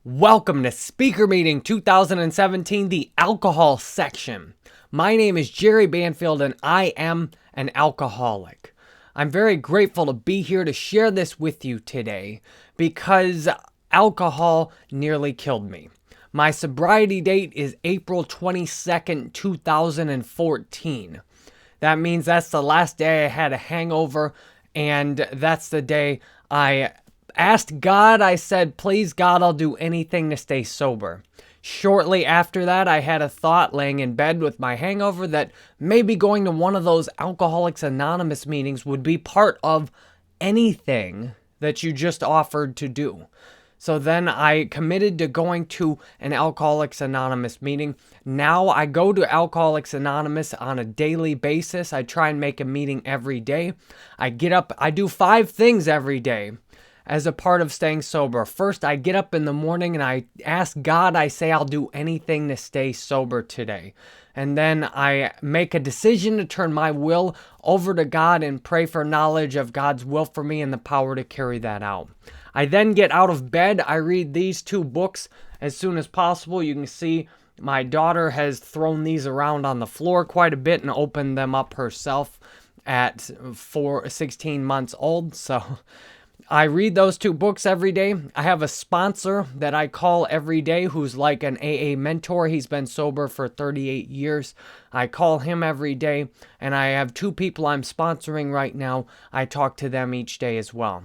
Welcome to Speaker Meeting 2017, the alcohol section. My name is Jerry Banfield and I am an alcoholic. I'm very grateful to be here to share this with you today because alcohol nearly killed me. My sobriety date is April 22nd, 2014. That means that's the last day I had a hangover, and that's the day I asked God. I said, please God, I'll do anything to stay sober. Shortly after that, I had a thought laying in bed with my hangover that maybe going to one of those Alcoholics Anonymous meetings would be part of anything that you just offered to do. So then I committed to going to an Alcoholics Anonymous meeting. Now I go to Alcoholics Anonymous on a daily basis. I try and make a meeting every day. I get up, I do 5 things every day as a part of staying sober. First, I get up in the morning and I ask God, I say I'll do anything to stay sober today. And then I make a decision to turn my will over to God and pray for knowledge of God's will for me and the power to carry that out. I then get out of bed. I read these 2 books as soon as possible. You can see my daughter has thrown these around on the floor quite a bit and opened them up herself at 16 months old. So I read those 2 books every day. I have a sponsor that I call every day who's like an AA mentor. He's been sober for 38 years. I call him every day, and I have 2 people I'm sponsoring right now. I talk to them each day as well.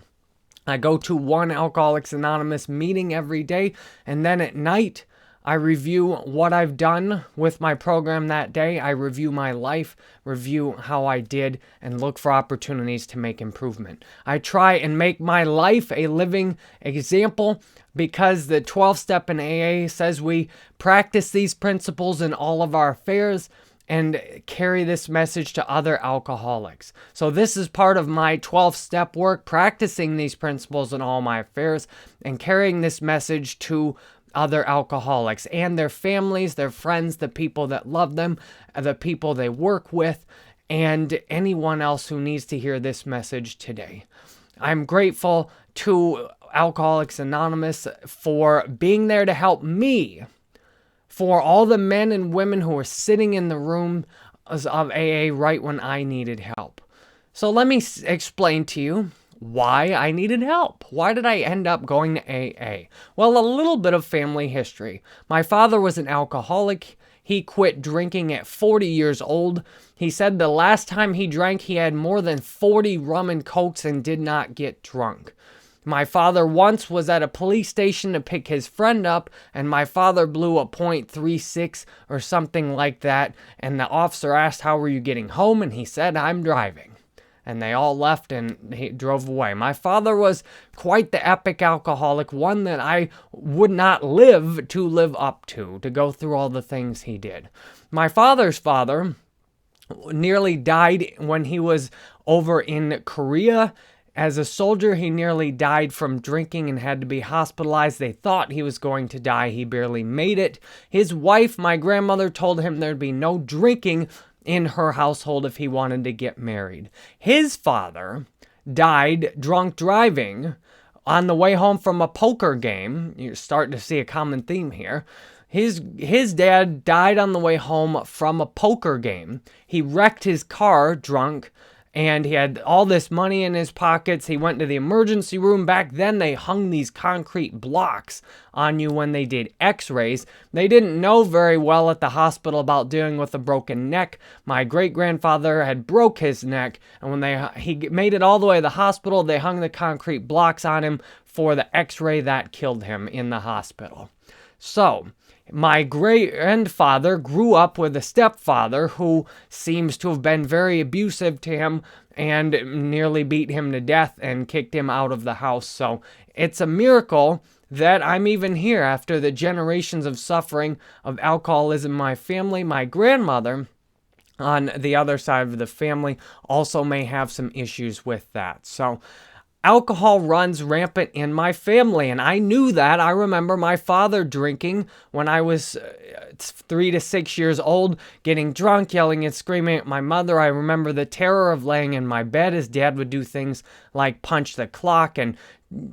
I go to one Alcoholics Anonymous meeting every day, and then at night, I review what I've done with my program that day. I review my life, review how I did, and look for opportunities to make improvement. I try and make my life a living example because the 12-step in AA says we practice these principles in all of our affairs and carry this message to other alcoholics. So this is part of my 12-step work, practicing these principles in all my affairs and carrying this message to other alcoholics and their families, their friends, the people that love them, the people they work with, and anyone else who needs to hear this message today. I'm grateful to Alcoholics Anonymous for being there to help me, for all the men and women who were sitting in the room of AA right when I needed help. So let me explain to you why I needed help. Why did I end up going to AA? Well, a little bit of family history. My father was an alcoholic. He quit drinking at 40 years old. He said the last time he drank, he had more than 40 rum and cokes and did not get drunk. My father once was at a police station to pick his friend up, and my father blew a .36 or something like that, and the officer asked, how were you getting home? And he said, I'm driving. And they all left and he drove away. My father was quite the epic alcoholic, one that I would not live up to go through all the things he did. My father's father nearly died when he was over in Korea. As a soldier, he nearly died from drinking and had to be hospitalized. They thought he was going to die. He barely made it. His wife, my grandmother, told him there'd be no drinking in her household if he wanted to get married. His father died drunk driving on the way home from a poker game. You're starting to see a common theme here. His dad died on the way home from a poker game. He wrecked his car drunk, and he had all this money in his pockets. He went to the emergency room. Back then, they hung these concrete blocks on you when they did x-rays. They didn't know very well at the hospital about dealing with a broken neck. My great-grandfather had broke his neck, and when he made it all the way to the hospital, they hung the concrete blocks on him for the x-ray that killed him in the hospital. So my great-grandfather grew up with a stepfather who seems to have been very abusive to him and nearly beat him to death and kicked him out of the house. So it's a miracle that I'm even here after the generations of suffering of alcoholism in my family. My grandmother, on the other side of the family, also may have some issues with that. So alcohol runs rampant in my family, and I knew that. I remember my father drinking when I was 3 to 6 years old, getting drunk, yelling and screaming at my mother. I remember the terror of laying in my bed as Dad would do things like punch the clock and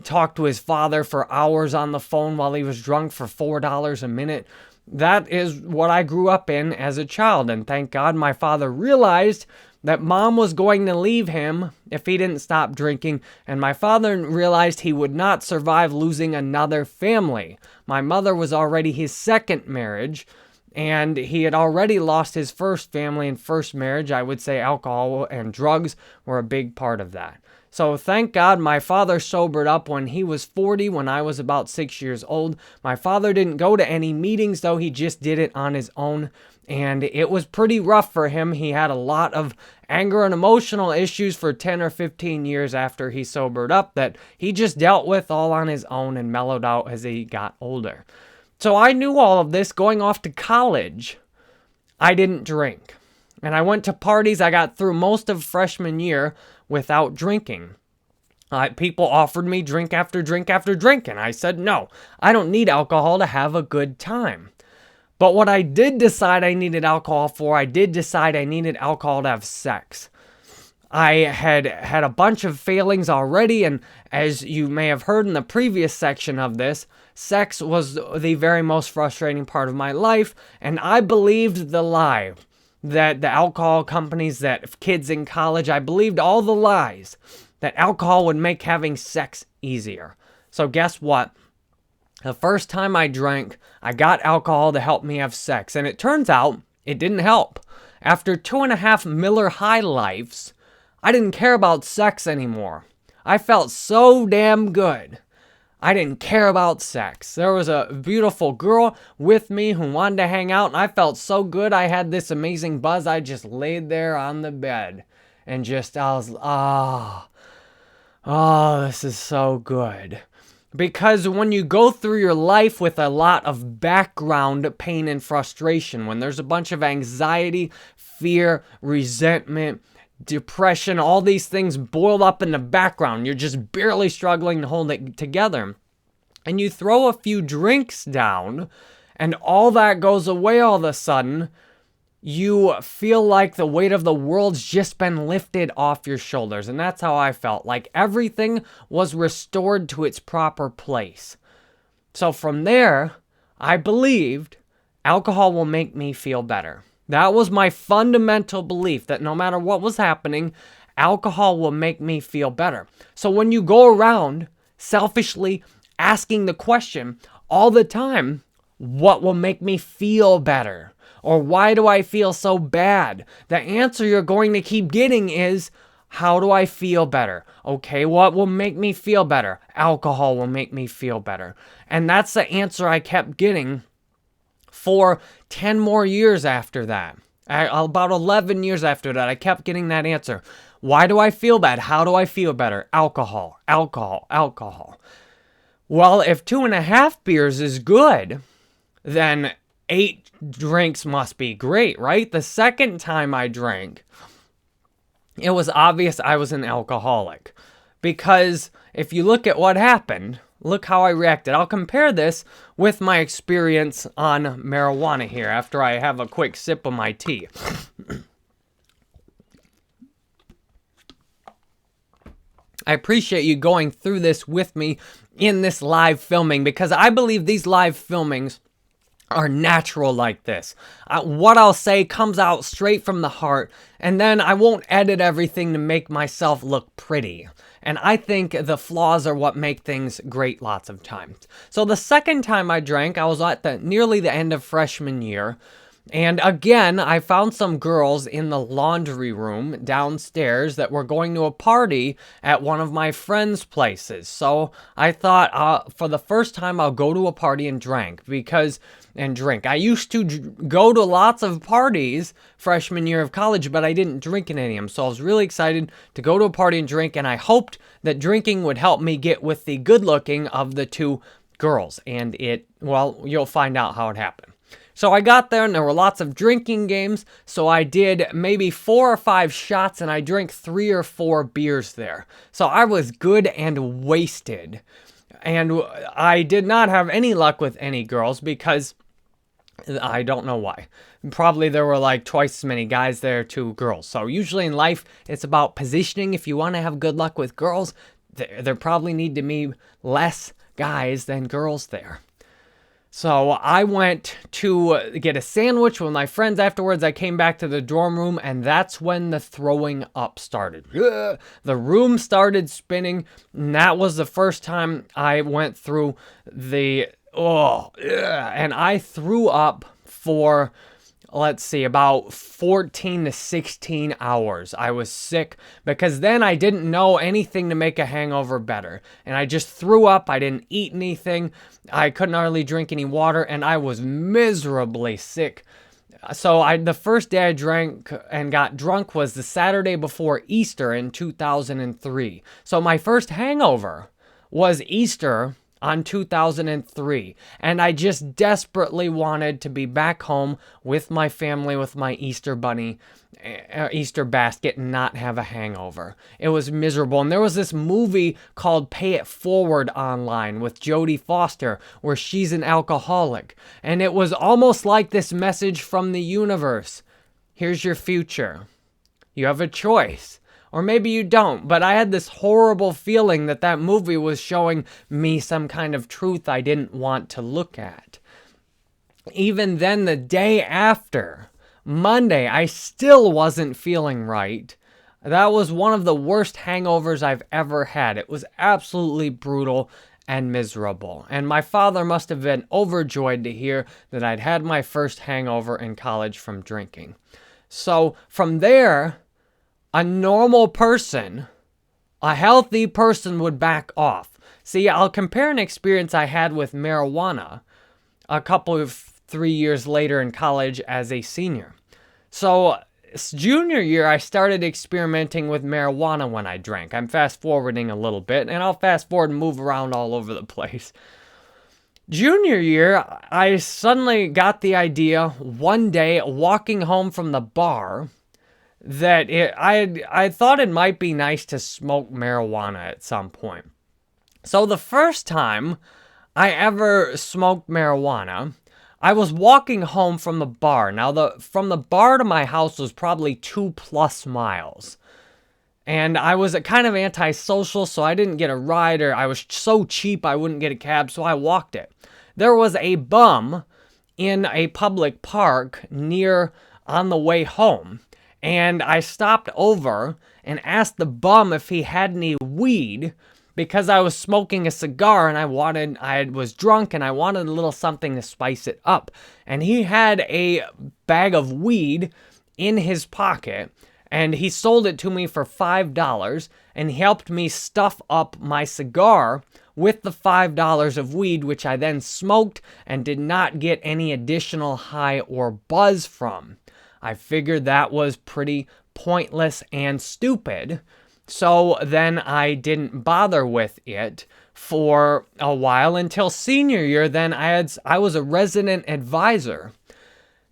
talk to his father for hours on the phone while he was drunk for $4 a minute. That is what I grew up in as a child, and thank God my father realized that mom was going to leave him if he didn't stop drinking, and my father realized he would not survive losing another family. My mother was already his second marriage, and he had already lost his first family and first marriage. I would say alcohol and drugs were a big part of that. So thank God my father sobered up when he was 40, when I was about 6 years old. My father didn't go to any meetings, though. He just did it on his own. And it was pretty rough for him. He had a lot of anger and emotional issues for 10 or 15 years after he sobered up that he just dealt with all on his own and mellowed out as he got older. So I knew all of this going off to college. I didn't drink. And I went to parties. I got through most of freshman year without drinking. People offered me drink after drink after drink, and I said, no, I don't need alcohol to have a good time. But what I did decide I needed alcohol for, I did decide I needed alcohol to have sex. I had a bunch of failings already, and as you may have heard in the previous section of this, sex was the very most frustrating part of my life, and I believed the lie that the alcohol companies, that kids in college, I believed all the lies that alcohol would make having sex easier. So guess what? The first time I drank, I got alcohol to help me have sex, and it turns out it didn't help. After 2.5 Miller High Lifes, I didn't care about sex anymore. I felt so damn good. I didn't care about sex. There was a beautiful girl with me who wanted to hang out, and I felt so good. I had this amazing buzz. I just laid there on the bed and this is so good. Because when you go through your life with a lot of background pain and frustration, when there's a bunch of anxiety, fear, resentment, depression, all these things boiled up in the background, you're just barely struggling to hold it together. And you throw a few drinks down, and all that goes away all of a sudden. You feel like the weight of the world's just been lifted off your shoulders. And that's how I felt. Like everything was restored to its proper place. So from there, I believed alcohol will make me feel better. That was my fundamental belief, that no matter what was happening, alcohol will make me feel better. So when you go around selfishly asking the question all the time, what will make me feel better? Or why do I feel so bad? The answer you're going to keep getting is, how do I feel better? Okay, what will make me feel better? Alcohol will make me feel better. And that's the answer I kept getting for 10 more years after that. About 11 years after that, I kept getting that answer. Why do I feel bad? How do I feel better? Alcohol, alcohol, alcohol. Well, if 2.5 beers is good, then 8 drinks must be great, right? The second time I drank, it was obvious I was an alcoholic. Because if you look at what happened, look how I reacted. I'll compare this with my experience on marijuana here after I have a quick sip of my tea. I appreciate you going through this with me in this live filming, because I believe these live filmings are natural like this. What I'll say comes out straight from the heart, and then I won't edit everything to make myself look pretty. And I think the flaws are what make things great lots of times. So the second time I drank, I was at nearly the end of freshman year. And again, I found some girls in the laundry room downstairs that were going to a party at one of my friends' places. So I thought, for the first time, I'll go to a party and drink. I used to go to lots of parties freshman year of college, but I didn't drink in any of them. So I was really excited to go to a party and drink, and I hoped that drinking would help me get with the good looking of the two girls. And you'll find out how it happened. So I got there, and there were lots of drinking games, so I did maybe 4 or 5 shots, and I drank 3 or 4 beers there. So I was good and wasted. And I did not have any luck with any girls, because I don't know why. Probably there were like twice as many guys there to girls. So usually in life, it's about positioning. If you want to have good luck with girls, there probably need to be less guys than girls there. So I went to get a sandwich with my friends afterwards. I came back to the dorm room, and that's when the throwing up started. The room started spinning, and that was the first time I went through and I threw up for, let's see, about 14 to 16 hours. I was sick because then I didn't know anything to make a hangover better. And I just threw up. I didn't eat anything. I couldn't hardly drink any water, and I was miserably sick. So the first day I drank and got drunk was the Saturday before Easter in 2003. So my first hangover was Easter on 2003, and I just desperately wanted to be back home with my family, with my Easter bunny, Easter basket, and not have a hangover. It was miserable. And there was this movie called Pay It Forward online with Jodie Foster, where she's an alcoholic, and it was almost like this message from the universe. Here's your future. You have a choice. Or maybe you don't, but I had this horrible feeling that that movie was showing me some kind of truth I didn't want to look at. Even then, the day after, Monday, I still wasn't feeling right. That was one of the worst hangovers I've ever had. It was absolutely brutal and miserable. And my father must have been overjoyed to hear that I'd had my first hangover in college from drinking. So from there, a normal person, a healthy person would back off. See, I'll compare an experience I had with marijuana a couple of 3 years later in college as a senior. So junior year, I started experimenting with marijuana when I drank. I'm fast forwarding a little bit, and I'll fast forward and move around all over the place. Junior year, I suddenly got the idea one day walking home from the bar that I thought it might be nice to smoke marijuana at some point. So the first time I ever smoked marijuana, I was walking home from the bar. Now, from the bar to my house was probably 2+ miles. And I was kind of antisocial, so I didn't get a ride, or I was so cheap I wouldn't get a cab, so I walked it. There was a bum in a public park near on the way home. And I stopped over and asked the bum if he had any weed, because I was smoking a cigar and I was drunk and I wanted a little something to spice it up. And he had a bag of weed in his pocket, and he sold it to me for $5 and helped me stuff up my cigar with the $5 of weed, which I then smoked and did not get any additional high or buzz from. I figured that was pretty pointless and stupid, so then I didn't bother with it for a while until senior year. Then I was a resident advisor.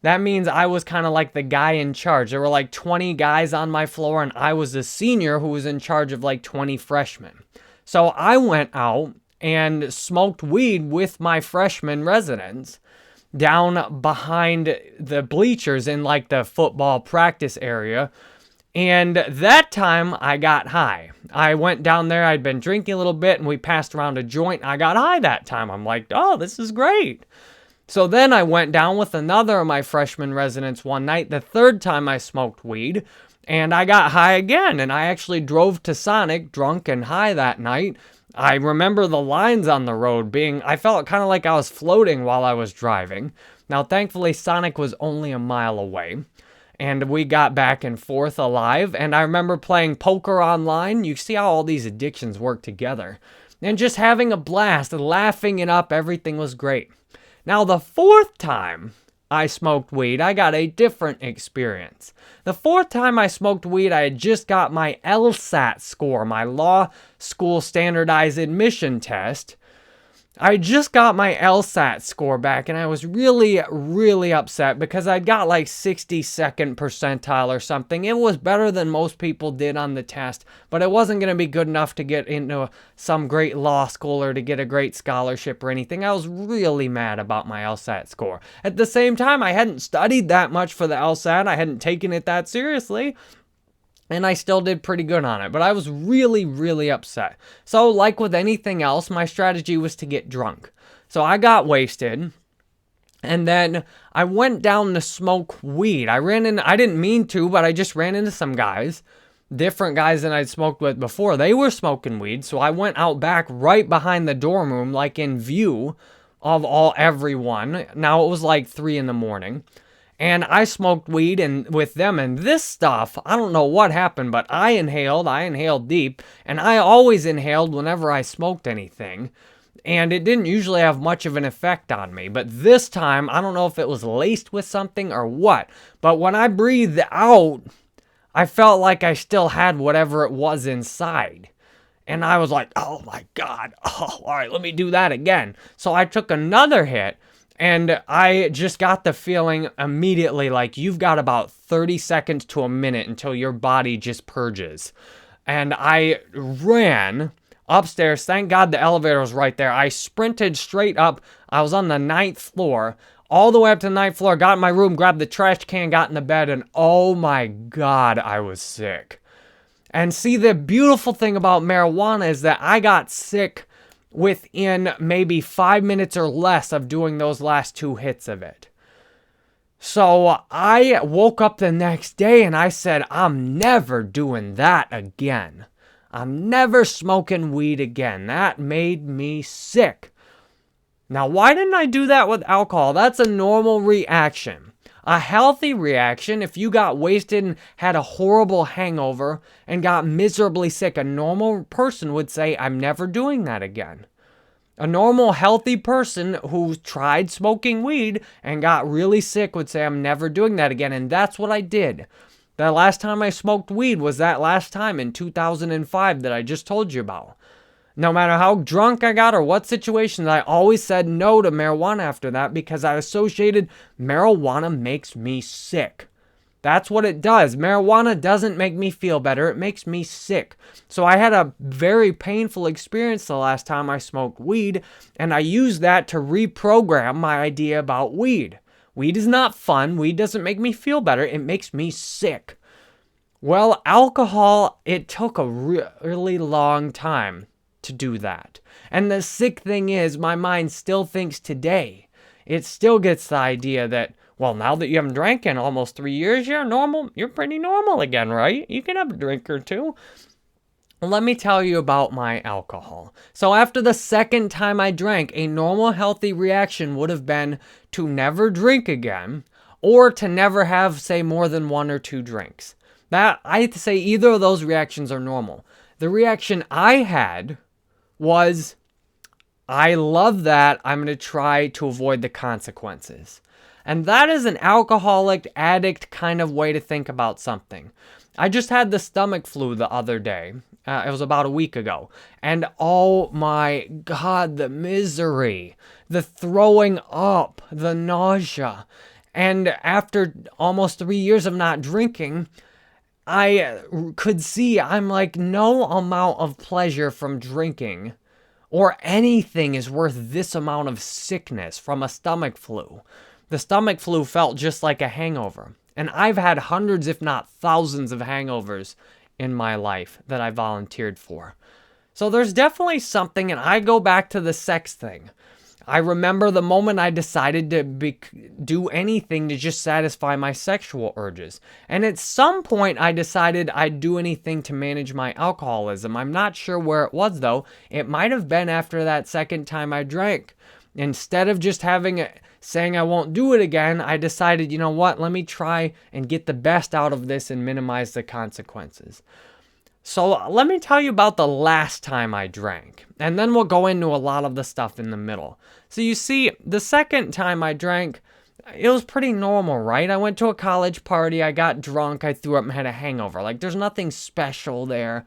That means I was kind of like the guy in charge. There were like 20 guys on my floor, and I was the senior who was in charge of like 20 freshmen. So I went out and smoked weed with my freshman residents down behind the bleachers in like the football practice area. And that time I got high. I went down there, I'd been drinking a little bit, and we passed around a joint. I got high that time. I'm like, oh, this is great. So then I went down with another of my freshman residents one night, the third time I smoked weed, and I got high again. And I actually drove to Sonic drunk and high that night. I remember the lines on the road I felt kind of like I was floating while I was driving. Now, thankfully, Sonic was only a mile away, and we got back and forth alive. And I remember playing poker online. You see how all these addictions work together. And just having a blast, laughing it up, everything was great. Now, the fourth time I smoked weed, I got a different experience. The fourth time I smoked weed, I had just got my LSAT score, my law school standardized admission test. I just got my LSAT score back, and I was really, really upset because I got like 62nd percentile or something. It was better than most people did on the test, but it wasn't going to be good enough to get into some great law school or to get a great scholarship or anything. I was really mad about my LSAT score. At the same time, I hadn't studied that much for the LSAT. I hadn't taken it that seriously. and I still did pretty good on it, but I was really, really upset. So like with anything else, my strategy was to get drunk. So I got wasted, and then I went down to smoke weed. I didn't mean to, but I just ran into some guys, different guys than I'd smoked with before. They were smoking weed, so I went out back right behind the dorm room, like in view of everyone. Now it was like 3 in the morning. And I smoked weed with them, and this stuff, I don't know what happened, but I inhaled deep, and I always inhaled whenever I smoked anything, and it didn't usually have much of an effect on me, but this time, I don't know if it was laced with something or what, but when I breathed out, I felt like I still had whatever it was inside. And I was like, oh my God, all right, let me do that again. So I took another hit, and I just got the feeling immediately like you've got about 30 seconds to a minute until your body just purges. And I ran upstairs. Thank God the elevator was right there. I sprinted straight up. I was on the 9th floor, all the way up to the 9th floor, got in my room, grabbed the trash can, got in the bed, and oh my God, I was sick. And see, the beautiful thing about marijuana is that I got sick within maybe 5 minutes or less of doing those last 2 hits of it. So I woke up the next day and I said, I'm never doing that again. I'm never smoking weed again. That made me sick. Now, why didn't I do that with alcohol? That's a normal reaction. A healthy reaction, if you got wasted and had a horrible hangover and got miserably sick, a normal person would say, I'm never doing that again. A normal, healthy person who tried smoking weed and got really sick would say, I'm never doing that again. And that's what I did. The last time I smoked weed was that last time in 2005 that I just told you about. No matter how drunk I got or what situations, I always said no to marijuana after that because I associated marijuana makes me sick. That's what it does. Marijuana doesn't make me feel better. It makes me sick. So I had a very painful experience the last time I smoked weed, and I used that to reprogram my idea about weed. Weed is not fun. Weed doesn't make me feel better. It makes me sick. Well, alcohol, it took a really long time to do that. And the sick thing is, my mind still thinks today. It still gets the idea that, well, now that you haven't drank in almost 3 years, you're normal. You're pretty normal again, right? You can have a drink or two. Well, let me tell you about my alcohol. So after the second time I drank, a normal, healthy reaction would have been to never drink again, or to never have, say, more than 1 or 2 drinks. That, I'd say either of those reactions are normal. The reaction I had was, I love that. I'm going to try to avoid the consequences. And that is an alcoholic, addict kind of way to think about something. I just had the stomach flu the other day. It was about a week ago. And oh my God, the misery, the throwing up, the nausea. And after almost 3 years of not drinking, I could see I'm like, no amount of pleasure from drinking or anything is worth this amount of sickness from a stomach flu. The stomach flu felt just like a hangover. And I've had hundreds, if not thousands, of hangovers in my life that I volunteered for. So there's definitely something, and I go back to the sex thing. I remember the moment I decided to do anything to just satisfy my sexual urges. And at some point, I decided I'd do anything to manage my alcoholism. I'm not sure where it was, though. It might have been after that second time I drank. Instead of just saying I won't do it again, I decided, you know what, let me try and get the best out of this and minimize the consequences. So let me tell you about the last time I drank, and then we'll go into a lot of the stuff in the middle. So you see, the second time I drank, it was pretty normal, right? I went to a college party, I got drunk, I threw up and had a hangover. Like, there's nothing special there.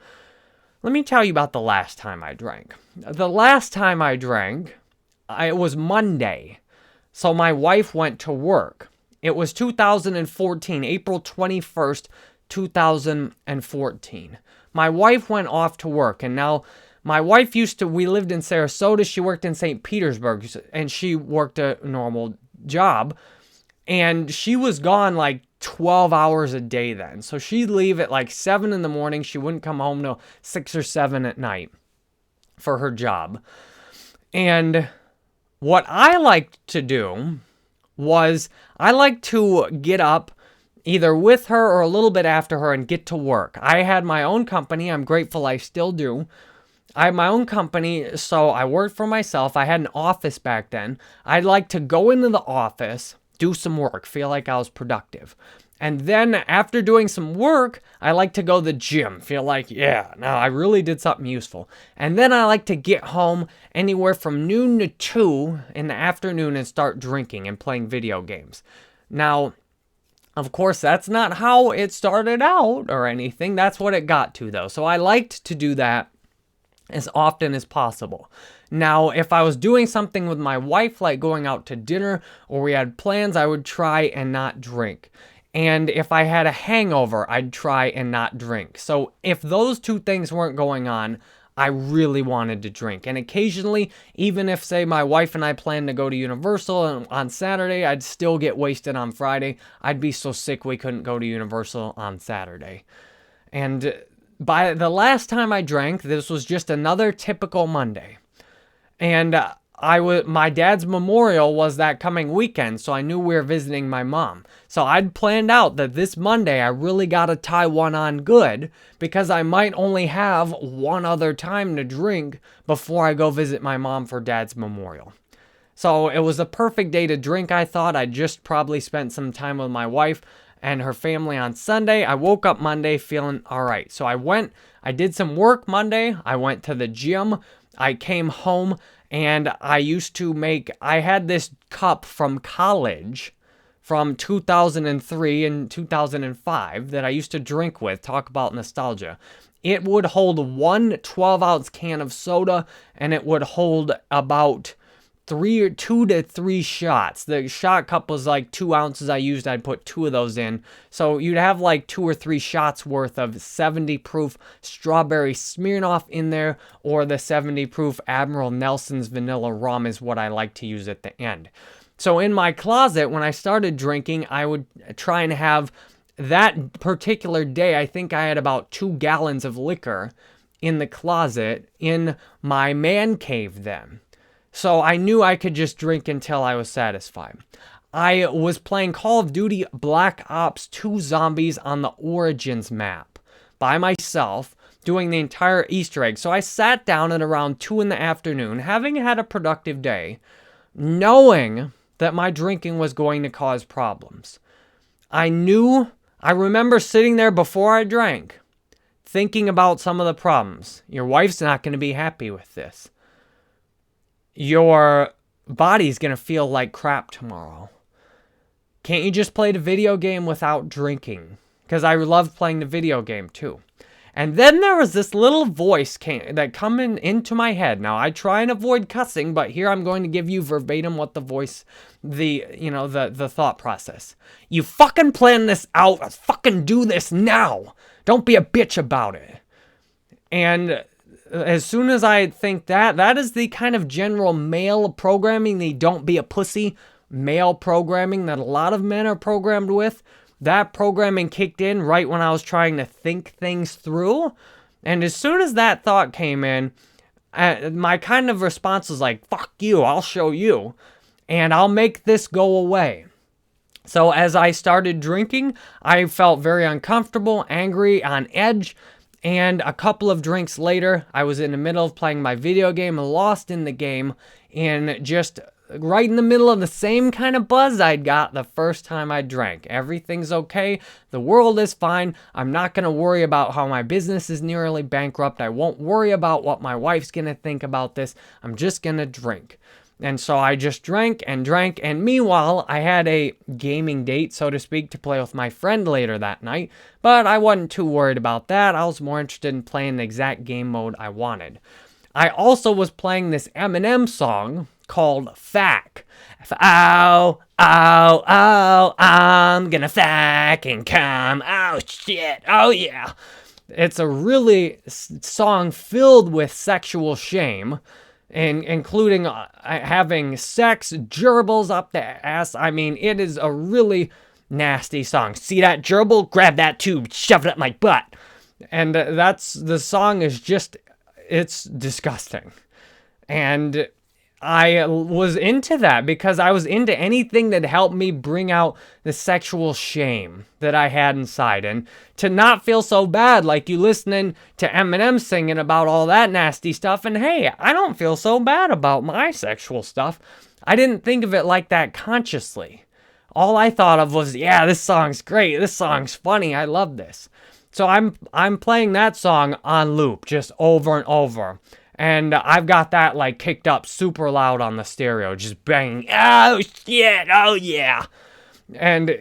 Let me tell you about the last time I drank. The last time I drank, it was Monday. So my wife went to work. It was 2014, April 21st, 2014. My wife went off to work, and now my wife we lived in Sarasota, she worked in St. Petersburg, and she worked a normal job, and she was gone like 12 hours a day then. So she'd leave at like 7 in the morning. She wouldn't come home till 6 or 7 at night for her job. And what I liked to do was I liked to get up either with her or a little bit after her and get to work. I had my own company. I'm grateful I still do. I had my own company, so I worked for myself. I had an office back then. I'd like to go into the office, do some work, feel like I was productive. And then after doing some work, I like to go to the gym, feel like, yeah, now I really did something useful. And then I like to get home anywhere from noon to 2 in the afternoon and start drinking and playing video games. Now, of course, that's not how it started out or anything. That's what it got to, though. So I liked to do that as often as possible. Now, if I was doing something with my wife, like going out to dinner or we had plans, I would try and not drink. And if I had a hangover, I'd try and not drink. So if those two things weren't going on, I really wanted to drink. And occasionally, even if, say, my wife and I planned to go to Universal on Saturday, I'd still get wasted on Friday. I'd be so sick we couldn't go to Universal on Saturday. And by the last time I drank, this was just another typical Monday. And my dad's memorial was that coming weekend, so I knew we were visiting my mom. So I'd planned out that this Monday I really got to tie one on good because I might only have one other time to drink before I go visit my mom for dad's memorial. So it was a perfect day to drink, I thought. I just probably spent some time with my wife and her family on Sunday. I woke up Monday feeling all right. So I did some work Monday. I went to the gym. I came home and I had this cup from college from 2003 and 2005 that I used to drink with. Talk about nostalgia. It would hold one 12-ounce can of soda and it would hold about 2 to 3 shots. The shot cup was like 2 ounces I used. I'd put 2 of those in. So you'd have like 2 or 3 shots worth of 70 proof strawberry Smirnoff in there, or the 70 proof Admiral Nelson's vanilla rum is what I like to use at the end. So in my closet, when I started drinking, I would try and have that particular day, I think I had about 2 gallons of liquor in the closet in my man cave then. So I knew I could just drink until I was satisfied. I was playing Call of Duty Black Ops 2 Zombies on the Origins map by myself, doing the entire Easter egg. So I sat down at around 2 in the afternoon, having had a productive day, knowing that my drinking was going to cause problems. I remember sitting there before I drank, thinking about some of the problems. Your wife's not going to be happy with this. Your body's going to feel like crap tomorrow. Can't you just play the video game without drinking? Because I loved playing the video game too. And then there was this little voice that coming into my head. Now, I try and avoid cussing, but here I'm going to give you verbatim what the thought process. You fucking plan this out. Let's fucking do this now. Don't be a bitch about it. And as soon as I think that is the kind of general male programming, the don't be a pussy male programming that a lot of men are programmed with. That programming kicked in right when I was trying to think things through. And as soon as that thought came in, my kind of response was like, fuck you, I'll show you. And I'll make this go away. So as I started drinking, I felt very uncomfortable, angry, on edge. And a couple of drinks later, I was in the middle of playing my video game, lost in the game, and just right in the middle of the same kind of buzz I'd got the first time I drank. Everything's okay. The world is fine. I'm not going to worry about how my business is nearly bankrupt. I won't worry about what my wife's going to think about this. I'm just going to drink. And so I just drank, and meanwhile, I had a gaming date, so to speak, to play with my friend later that night, but I wasn't too worried about that. I was more interested in playing the exact game mode I wanted. I also was playing this Eminem song called Fack. Oh, oh, oh, I'm gonna fack and come. Oh, shit. Oh, yeah. It's a really song filled with sexual shame, and including having sex, gerbils up the ass. I mean, it is a really nasty song. See that gerbil? Grab that tube, shove it up my butt. And the song is just, it's disgusting. And I was into that because I was into anything that helped me bring out the sexual shame that I had inside. And to not feel so bad, like you listening to Eminem singing about all that nasty stuff. And hey, I don't feel so bad about my sexual stuff. I didn't think of it like that consciously. All I thought of was, yeah, this song's great. This song's funny. I love this. So I'm playing that song on loop, just over and over. And I've got that like kicked up super loud on the stereo, just banging. Oh shit, oh yeah. And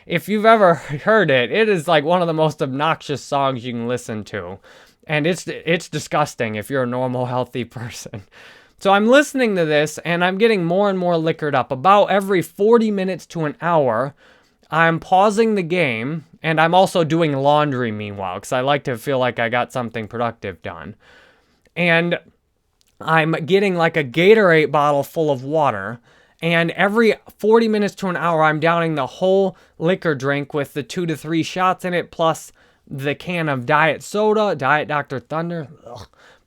if you've ever heard it, it is like one of the most obnoxious songs you can listen to. And it's disgusting if you're a normal, healthy person. So I'm listening to this and I'm getting more and more liquored up. About every 40 minutes to an hour, I'm pausing the game, and I'm also doing laundry meanwhile, because I like to feel like I got something productive done. And I'm getting like a Gatorade bottle full of water, and every 40 minutes to an hour, I'm downing the whole liquor drink with the 2 to 3 shots in it, plus the can of diet soda, Diet Dr. Thunder,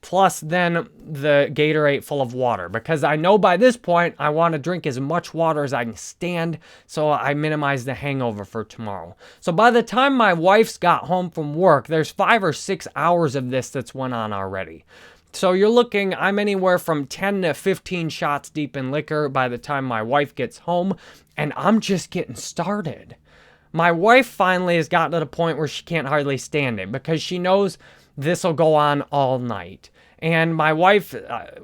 plus then the Gatorade full of water, because I know by this point I want to drink as much water as I can stand, so I minimize the hangover for tomorrow. So by the time my wife's got home from work, there's 5 or 6 hours of this that's went on already. So you're looking, I'm anywhere from 10 to 15 shots deep in liquor by the time my wife gets home, and I'm just getting started. My wife finally has gotten to the point where she can't hardly stand it, because she knows this will go on all night. And my wife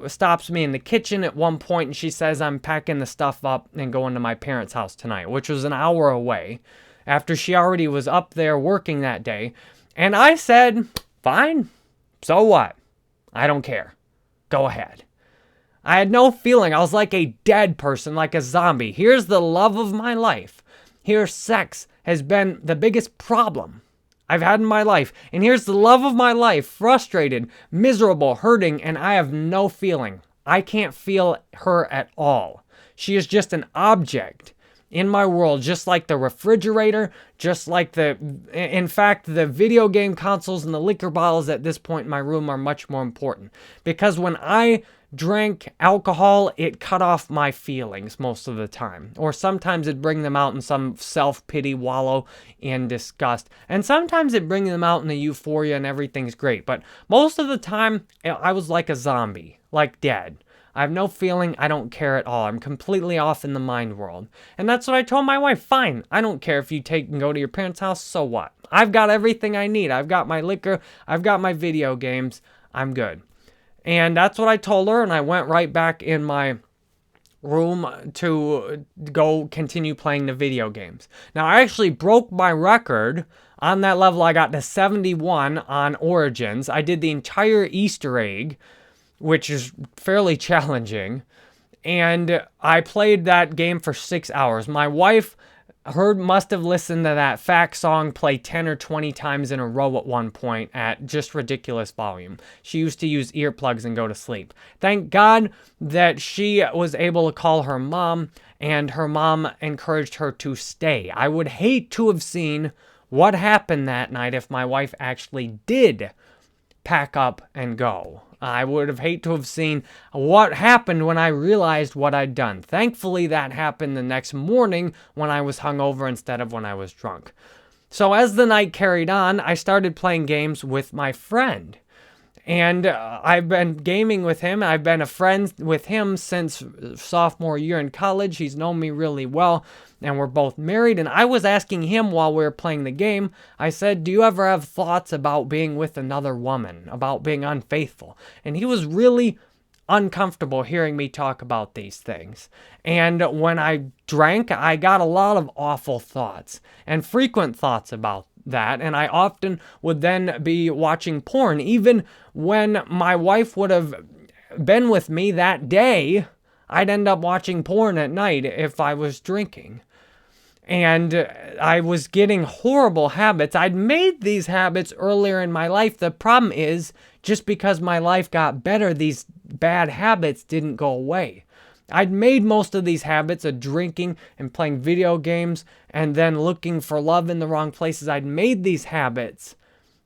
stops me in the kitchen at one point, and she says I'm packing the stuff up and going to my parents' house tonight, which was an hour away, after she already was up there working that day. And I said, fine, so what? I don't care. Go ahead. I had no feeling. I was like a dead person, like a zombie. Here's the love of my life. Here, sex has been the biggest problem I've had in my life. And here's the love of my life, frustrated, miserable, hurting, and I have no feeling. I can't feel her at all. She is just an object in my world, just like the refrigerator, just like in fact, the video game consoles and the liquor bottles at this point in my room are much more important. Because when I drank alcohol, it cut off my feelings most of the time. Or sometimes it'd bring them out in some self-pity wallow in disgust. And sometimes it'd bring them out in the euphoria and everything's great. But most of the time, I was like a zombie, like dead. I have no feeling. I don't care at all. I'm completely off in the mind world. And that's what I told my wife. Fine. I don't care if you take and go to your parents' house. So what? I've got everything I need. I've got my liquor. I've got my video games. I'm good. And that's what I told her. And I went right back in my room to go continue playing the video games. Now, I actually broke my record. On that level, I got to 71 on Origins. I did the entire Easter egg, which is fairly challenging. And I played that game for 6 hours. My wife must have listened to that fact song play 10 or 20 times in a row at one point at just ridiculous volume. She used to use earplugs and go to sleep. Thank God that she was able to call her mom, and her mom encouraged her to stay. I would hate to have seen what happened that night if my wife actually did pack up and go. I would have hated to have seen what happened when I realized what I'd done. Thankfully, that happened the next morning when I was hungover instead of when I was drunk. So as the night carried on, I started playing games with my friend. And I've been gaming with him. I've been a friend with him since sophomore year in college. He's known me really well, and we're both married. And I was asking him while we were playing the game, I said, do you ever have thoughts about being with another woman, about being unfaithful? And he was really uncomfortable hearing me talk about these things. And when I drank, I got a lot of awful thoughts and frequent thoughts about that, and I often would then be watching porn. Even when my wife would have been with me that day, I'd end up watching porn at night if I was drinking. And I was getting horrible habits. I'd made these habits earlier in my life. The problem is, just because my life got better, these bad habits didn't go away. I'd made most of these habits of drinking and playing video games and then looking for love in the wrong places. I'd made these habits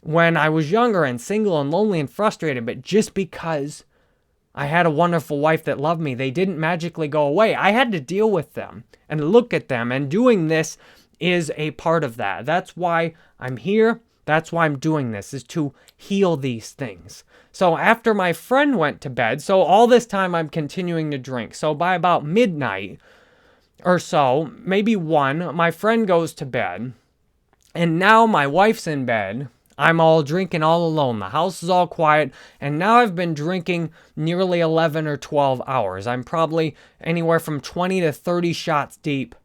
when I was younger and single and lonely and frustrated, but just because I had a wonderful wife that loved me, they didn't magically go away. I had to deal with them and look at them, and doing this is a part of that. That's why I'm here. That's why I'm doing this, is to heal these things. So after my friend went to bed, so all this time I'm continuing to drink. So by about midnight or so, maybe 1, my friend goes to bed, and now my wife's in bed. I'm all drinking all alone. The house is all quiet, and now I've been drinking nearly 11 or 12 hours. I'm probably anywhere from 20 to 30 shots deep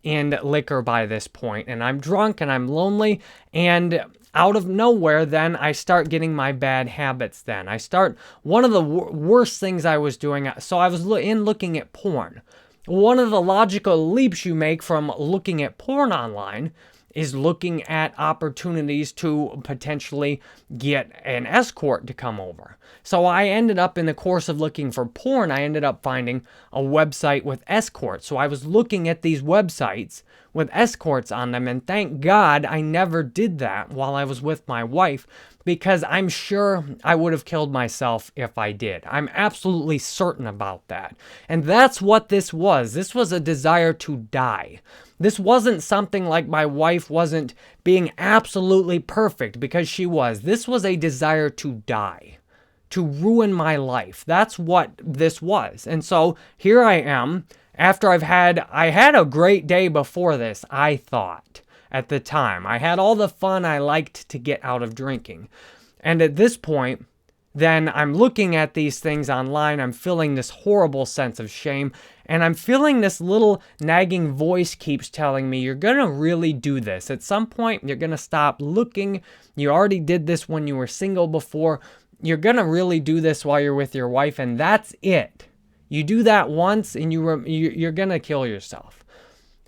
in liquor by this point, and I'm drunk and I'm lonely, and out of nowhere, then I start getting my bad habits. Then I start, one of the worst things I was doing, so I was looking at porn. One of the logical leaps you make from looking at porn online is looking at opportunities to potentially get an escort to come over. So I ended up, in the course of looking for porn, I ended up finding a website with escorts. So I was looking at these websites with escorts on them, and thank God I never did that while I was with my wife, because I'm sure I would have killed myself if I did. I'm absolutely certain about that. And that's what this was. This was a desire to die. This wasn't something like my wife wasn't being absolutely perfect, because she was. This was a desire to die, to ruin my life. That's what this was. And so here I am, after I had a great day before this, I thought, at the time. I had all the fun I liked to get out of drinking. And at this point, then I'm looking at these things online, I'm feeling this horrible sense of shame, and I'm feeling this little nagging voice keeps telling me, you're going to really do this. At some point, you're going to stop looking. You already did this when you were single before. You're going to really do this while you're with your wife, and that's it. You do that once, and you're going to kill yourself.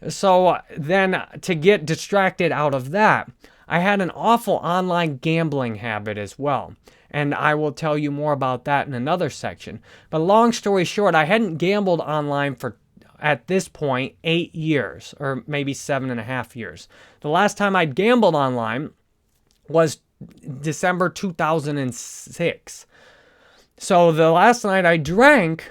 So then, to get distracted out of that, I had an awful online gambling habit as well. And I will tell you more about that in another section. But long story short, I hadn't gambled online for, at this point, 8 years, or maybe 7.5 years. The last time I'd gambled online was December 2006. So the last night I drank,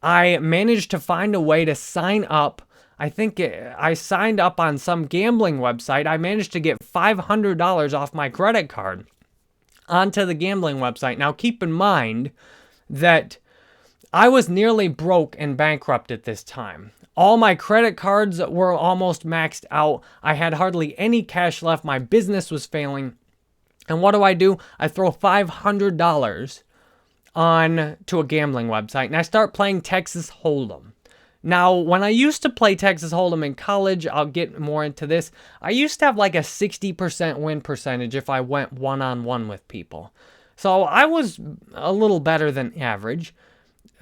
I managed to find a way to sign up. I think I signed up on some gambling website. I managed to get $500 off my credit card onto the gambling website. Now, keep in mind that I was nearly broke and bankrupt at this time. All my credit cards were almost maxed out. I had hardly any cash left. My business was failing. And what do? I throw $500 on to a gambling website, and I start playing Texas Hold'em. Now, when I used to play Texas Hold'em in college, I'll get more into this, I used to have like a 60% win percentage if I went one-on-one with people. So I was a little better than average.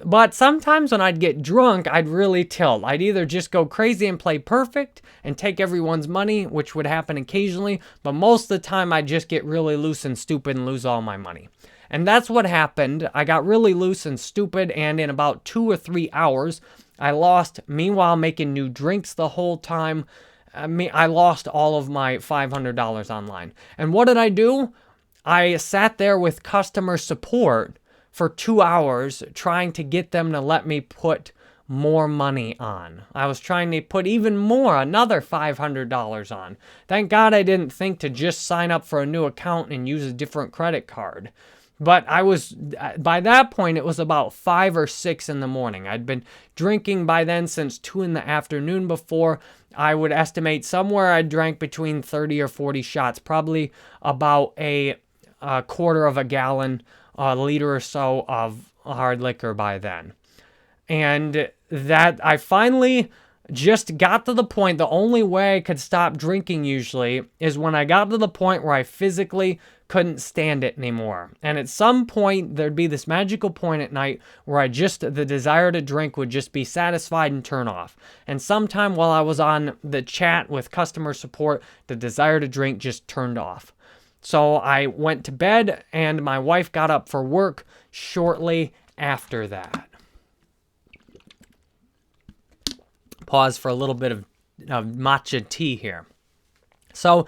But sometimes when I'd get drunk, I'd really tilt. I'd either just go crazy and play perfect and take everyone's money, which would happen occasionally, but most of the time I'd just get really loose and stupid and lose all my money. And that's what happened. I got really loose and stupid, and in about 2 or 3 hours, I lost, meanwhile making new drinks the whole time, I lost all of my $500 online. And what did I do? I sat there with customer support for 2 hours trying to get them to let me put more money on. I was trying to put even more, another $500 on. Thank God I didn't think to just sign up for a new account and use a different credit card. But by that point, it was about 5 or 6 in the morning. I'd been drinking by then since 2 in the afternoon before. I would estimate somewhere I drank between 30 or 40 shots, probably about a quarter of a gallon, a liter or so of hard liquor by then. And that I finally just got to the point, the only way I could stop drinking usually is when I got to the point where I physically couldn't stand it anymore. And at some point, there'd be this magical point at night where the desire to drink would just be satisfied and turn off. And sometime while I was on the chat with customer support, the desire to drink just turned off. So I went to bed, and my wife got up for work shortly after that. Pause for a little bit of matcha tea here. So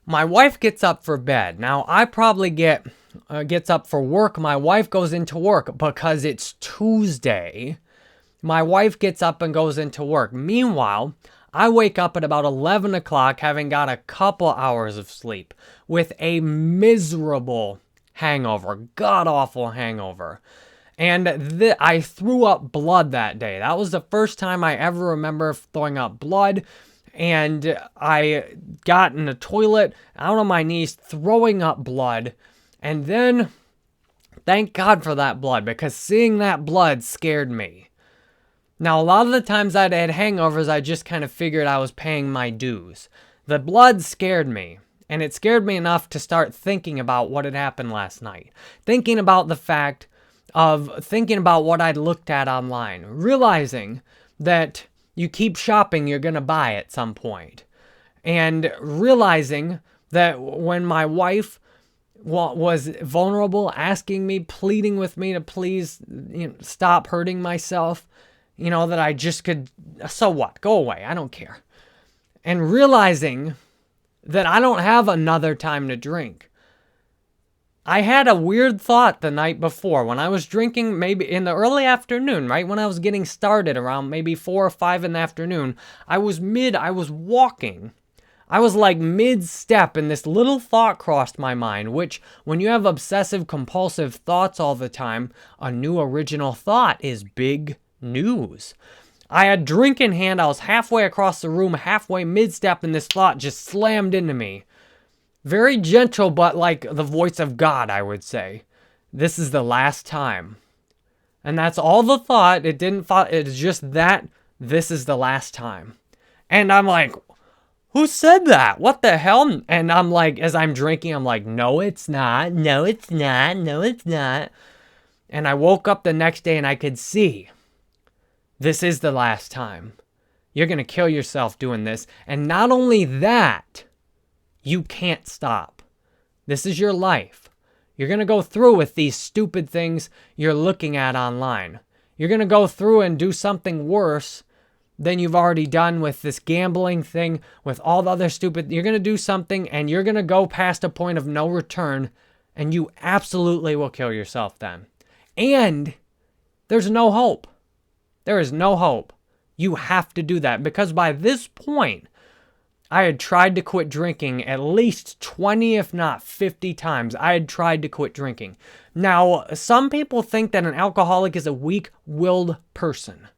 my wife gets up for bed. Now I probably gets up for work. My wife goes into work because it's Tuesday. My wife gets up and goes into work. Meanwhile, I wake up at about 11 o'clock having got a couple hours of sleep with a miserable hangover, god-awful hangover. And I threw up blood that day. That was the first time I ever remember throwing up blood. And I got in the toilet, out on my knees, throwing up blood. And then, thank God for that blood, because seeing that blood scared me. Now, a lot of the times I'd had hangovers, I just kind of figured I was paying my dues. The blood scared me, and it scared me enough to start thinking about what had happened last night. Thinking about what I'd looked at online. Realizing that you keep shopping, you're going to buy at some point. And realizing that when my wife was vulnerable, asking me, pleading with me to please stop hurting myself, that I just could, so what? Go away. I don't care. And realizing that I don't have another time to drink. I had a weird thought the night before when I was drinking, maybe in the early afternoon, right? When I was getting started around maybe 4 or 5 in the afternoon, I was walking. I was like mid-step and this little thought crossed my mind, which when you have obsessive compulsive thoughts all the time, a new original thought is big news. I had drink in hand, I was halfway across the room, halfway mid-step, and this thought just slammed into me. Very gentle, but like the voice of God, I would say. This is the last time. And that's all the thought. It's just that this is the last time. And I'm like, who said that? What the hell? And I'm like, as I'm drinking, I'm like, no, it's not. No, it's not. No, it's not. And I woke up the next day and I could see, this is the last time. You're going to kill yourself doing this. And not only that, you can't stop. This is your life. You're going to go through with these stupid things you're looking at online. You're going to go through and do something worse than you've already done with this gambling thing, with all the other stupid. You're going to do something and you're going to go past a point of no return, and you absolutely will kill yourself then. And there's no hope. There is no hope. You have to do that, because by this point, I had tried to quit drinking at least 20, if not 50 times. I had tried to quit drinking. Now, some people think that an alcoholic is a weak-willed person.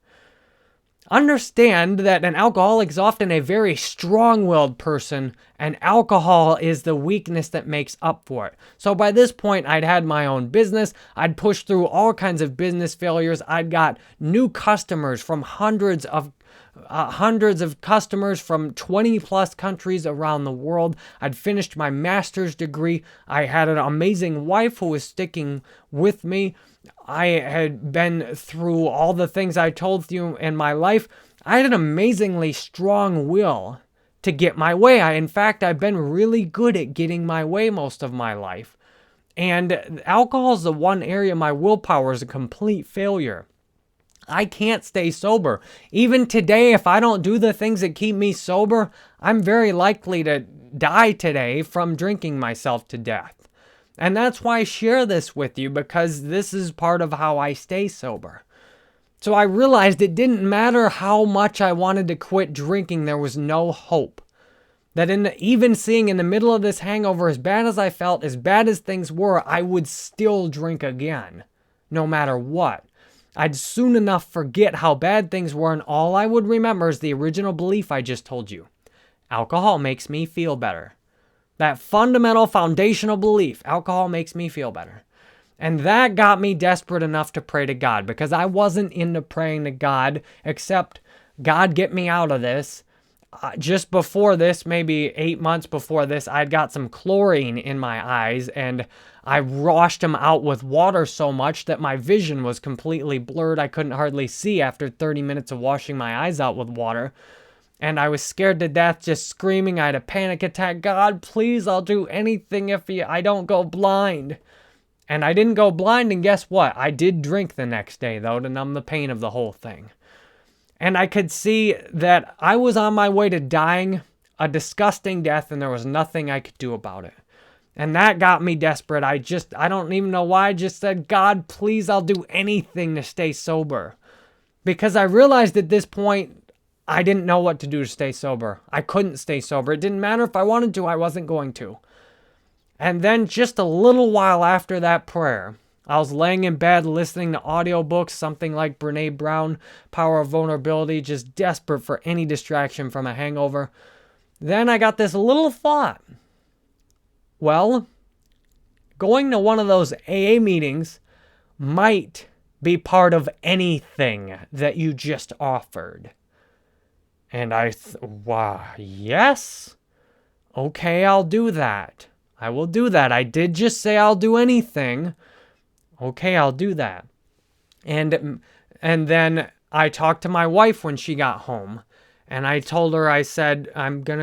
Understand that an alcoholic is often a very strong-willed person, and alcohol is the weakness that makes up for it. So by this point, I'd had my own business. I'd pushed through all kinds of business failures. I'd got new customers from hundreds of customers from 20 plus countries around the world. I'd finished my master's degree. I had an amazing wife who was sticking with me. I had been through all the things I told you in my life. I had an amazingly strong will to get my way. In fact, I've been really good at getting my way most of my life. And alcohol is the one area my willpower is a complete failure. I can't stay sober. Even today, if I don't do the things that keep me sober, I'm very likely to die today from drinking myself to death. And that's why I share this with you, because this is part of how I stay sober. So I realized it didn't matter how much I wanted to quit drinking, there was no hope. That even seeing in the middle of this hangover, as bad as I felt, as bad as things were, I would still drink again, no matter what. I'd soon enough forget how bad things were, and all I would remember is the original belief I just told you. Alcohol makes me feel better. That fundamental, foundational belief, alcohol makes me feel better. And that got me desperate enough to pray to God, because I wasn't into praying to God, except, God, get me out of this. Just before this, maybe 8 months before this, I'd got some chlorine in my eyes, and I washed them out with water so much that my vision was completely blurred. I couldn't hardly see after 30 minutes of washing my eyes out with water. And I was scared to death, just screaming. I had a panic attack. God, please, I'll do anything if I don't go blind. And I didn't go blind, and guess what? I did drink the next day, though, to numb the pain of the whole thing. And I could see that I was on my way to dying a disgusting death, and there was nothing I could do about it. And that got me desperate. I don't even know why. I just said, God, please, I'll do anything to stay sober. Because I realized at this point, I didn't know what to do to stay sober. I couldn't stay sober. It didn't matter if I wanted to, I wasn't going to. And then just a little while after that prayer, I was laying in bed listening to audiobooks, something like Brene Brown, Power of Vulnerability, just desperate for any distraction from a hangover. Then I got this little thought. Well, going to one of those AA meetings might be part of anything that you just offered. And wow, yes? Okay, I'll do that. I will do that. I did just say I'll do anything. Okay, I'll do that. And then I talked to my wife when she got home. And I told her, I said, I'm willing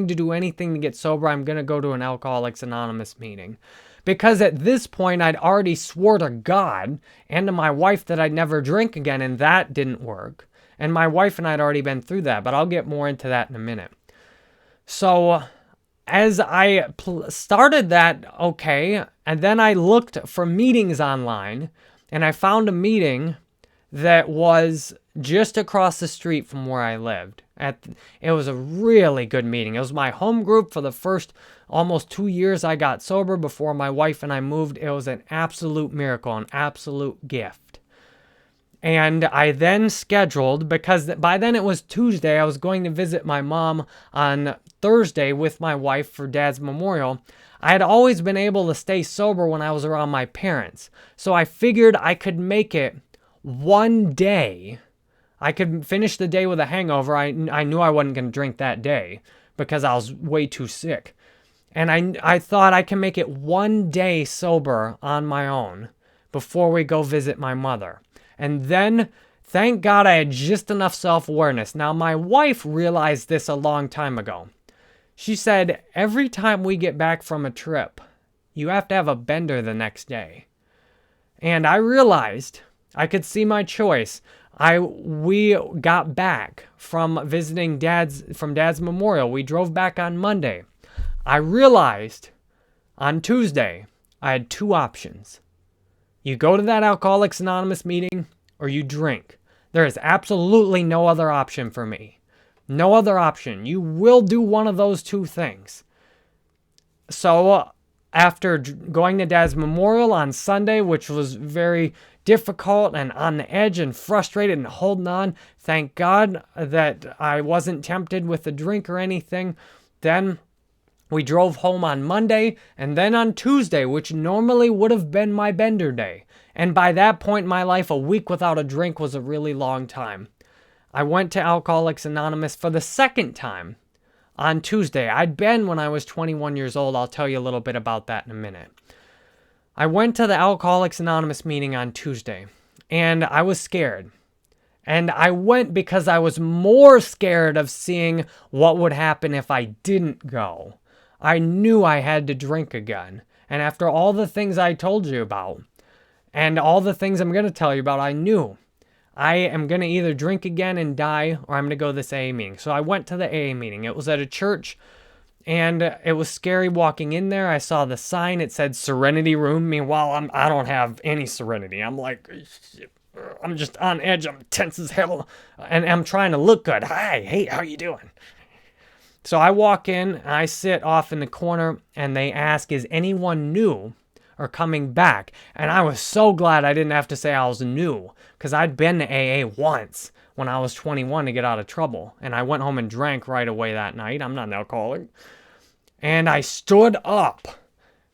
to do anything to get sober. I'm going to go to an Alcoholics Anonymous meeting. Because at this point, I'd already swore to God and to my wife that I'd never drink again, and that didn't work. And my wife and I had already been through that, but I'll get more into that in a minute. So as I started that, okay, and then I looked for meetings online, and I found a meeting that was just across the street from where I lived. It was a really good meeting. It was my home group for the first almost 2 years I got sober before my wife and I moved. It was an absolute miracle, an absolute gift. And I then scheduled, because by then it was Tuesday, I was going to visit my mom on Thursday with my wife for Dad's memorial. I had always been able to stay sober when I was around my parents. So I figured I could make it one day. I could finish the day with a hangover. I knew I wasn't going to drink that day because I was way too sick. And I thought I can make it one day sober on my own before we go visit my mother. And then, thank God I had just enough self-awareness. Now, my wife realized this a long time ago. She said, every time we get back from a trip, you have to have a bender the next day. And I realized I could see my choice. We got back from visiting Dad's memorial. We drove back on Monday. I realized on Tuesday I had two options. You go to that Alcoholics Anonymous meeting or you drink. There is absolutely no other option for me. No other option. You will do one of those two things. So after going to Dad's memorial on Sunday, which was very difficult and on the edge and frustrated and holding on, thank God that I wasn't tempted with a drink or anything. Then we drove home on Monday, and then on Tuesday, which normally would have been my bender day. And by that point in my life, a week without a drink was a really long time. I went to Alcoholics Anonymous for the second time on Tuesday. I'd been when I was 21 years old. I'll tell you a little bit about that in a minute. I went to the Alcoholics Anonymous meeting on Tuesday, and I was scared. And I went because I was more scared of seeing what would happen if I didn't go. I knew I had to drink again. And after all the things I told you about, and all the things I'm going to tell you about, I knew I am going to either drink again and die, or I'm going to go to this AA meeting. So I went to the AA meeting. It was at a church, and it was scary walking in there. I saw the sign. It said Serenity Room. Meanwhile, I don't have any serenity. I'm like, I'm just on edge. I'm tense as hell, and I'm trying to look good. Hi, hey, how you doing? So I walk in, I sit off in the corner, and they ask, is anyone new or coming back? And I was so glad I didn't have to say I was new, because I'd been to AA once when I was 21 to get out of trouble. And I went home and drank right away that night. I'm not an alcoholic. And I stood up,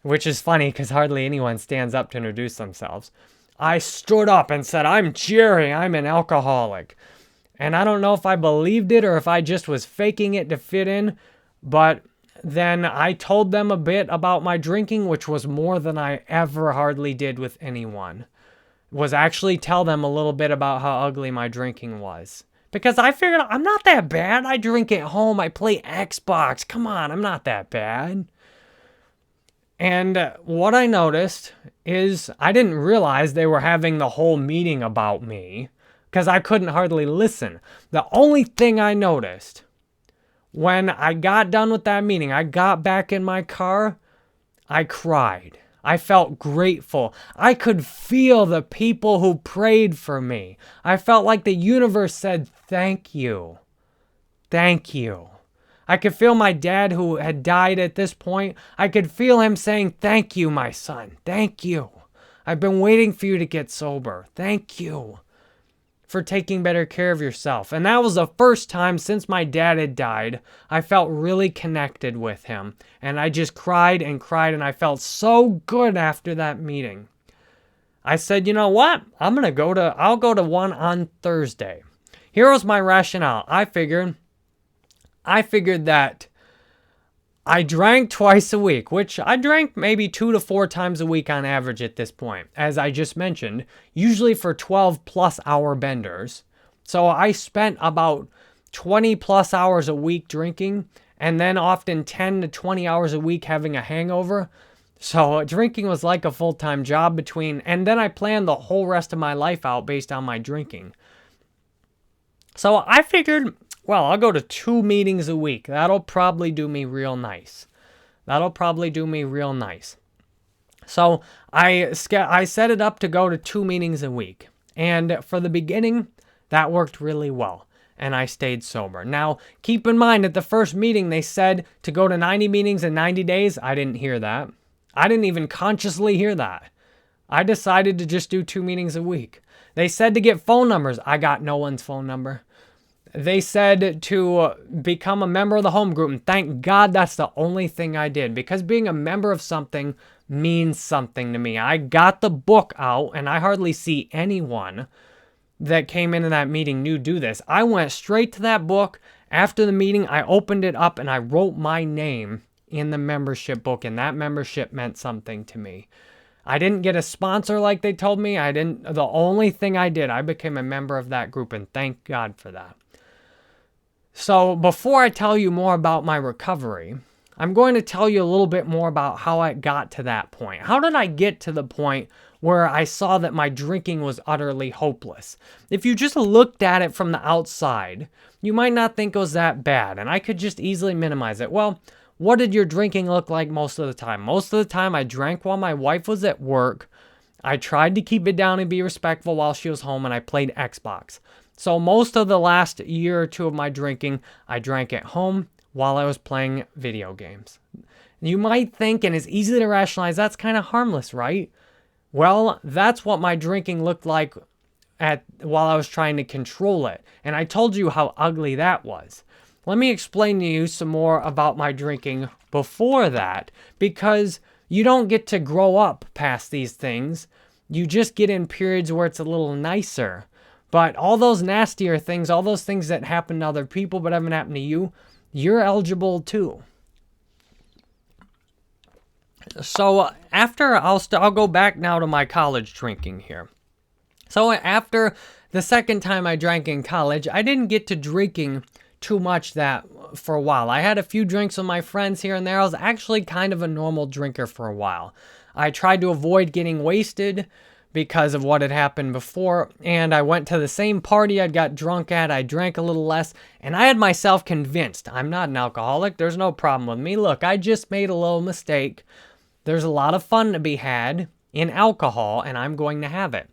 which is funny because hardly anyone stands up to introduce themselves. I stood up and said, I'm Jerry, I'm an alcoholic. And I don't know if I believed it or if I just was faking it to fit in, but then I told them a bit about my drinking, which was more than I ever hardly did with anyone. Was actually tell them a little bit about how ugly my drinking was. Because I figured I'm not that bad. I drink at home. I play Xbox. Come on, I'm not that bad. And what I noticed is I didn't realize they were having the whole meeting about me. because I couldn't hardly listen. The only thing I noticed when I got done with that meeting, I got back in my car, I cried. I felt grateful. I could feel the people who prayed for me. I felt like the universe said, thank you. Thank you. I could feel my dad, who had died at this point. I could feel him saying, thank you, my son. Thank you. I've been waiting for you to get sober. Thank you for taking better care of yourself. And that was the first time since my dad had died, I felt really connected with him. And I just cried, and I felt so good after that meeting. I said, you know what? I'll go to one on Thursday. Here was my rationale. I figured that I drank twice a week, which I drank maybe 2 to 4 times a week on average at this point, as I just mentioned, usually for 12 plus hour benders. So I spent about 20 plus hours a week drinking, and then often 10 to 20 hours a week having a hangover. So drinking was like a full-time job and then I planned the whole rest of my life out based on my drinking. So I figured, well, I'll go to 2 meetings a week. That'll probably do me real nice. So I set it up to go to 2 meetings a week. And for the beginning, that worked really well. And I stayed sober. Now, keep in mind, at the first meeting, they said to go to 90 meetings in 90 days. I didn't hear that. I didn't even consciously hear that. I decided to just do 2 meetings a week. They said to get phone numbers. I got no one's phone number. They said to become a member of the home group, and thank God that's the only thing I did, because being a member of something means something to me. I got the book out, and I hardly see anyone that came into that meeting knew do this. I went straight to that book. After the meeting, I opened it up, and I wrote my name in the membership book, and that membership meant something to me. I didn't get a sponsor like they told me. The only thing I did, I became a member of that group, and thank God for that. So before I tell you more about my recovery, I'm going to tell you a little bit more about how I got to that point. How did I get to the point where I saw that my drinking was utterly hopeless? If you just looked at it from the outside, you might not think it was that bad, and I could just easily minimize it. Well, what did your drinking look like most of the time? Most of the time, I drank while my wife was at work. I tried to keep it down and be respectful while she was home, and I played Xbox. So most of the last year or 2 of my drinking, I drank at home while I was playing video games. You might think, and it's easy to rationalize, that's kind of harmless, right? Well, that's what my drinking looked like while I was trying to control it. And I told you how ugly that was. Let me explain to you some more about my drinking before that, because you don't get to grow up past these things. You just get in periods where it's a little nicer. But all those nastier things, all those things that happen to other people but haven't happened to you, you're eligible too. So I'll go back now to my college drinking here. So after the second time I drank in college, I didn't get to drinking too much for a while. I had a few drinks with my friends here and there. I was actually kind of a normal drinker for a while. I tried to avoid getting wasted because of what had happened before, and I went to the same party I'd got drunk at. I drank a little less, and I had myself convinced I'm not an alcoholic. There's no problem with me. Look, I just made a little mistake. There's a lot of fun to be had in alcohol, and I'm going to have it.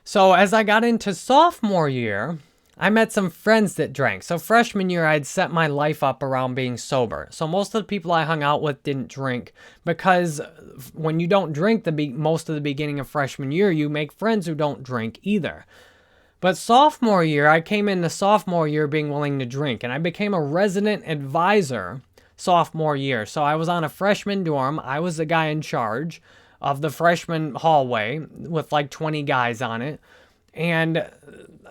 So as I got into sophomore year, I met some friends that drank. So freshman year, I'd set my life up around being sober. So most of the people I hung out with didn't drink, because when you don't drink most of the beginning of freshman year, you make friends who don't drink either. But sophomore year, I came into sophomore year being willing to drink, and I became a resident advisor sophomore year. So I was on a freshman dorm. I was the guy in charge of the freshman hallway with like 20 guys on it. And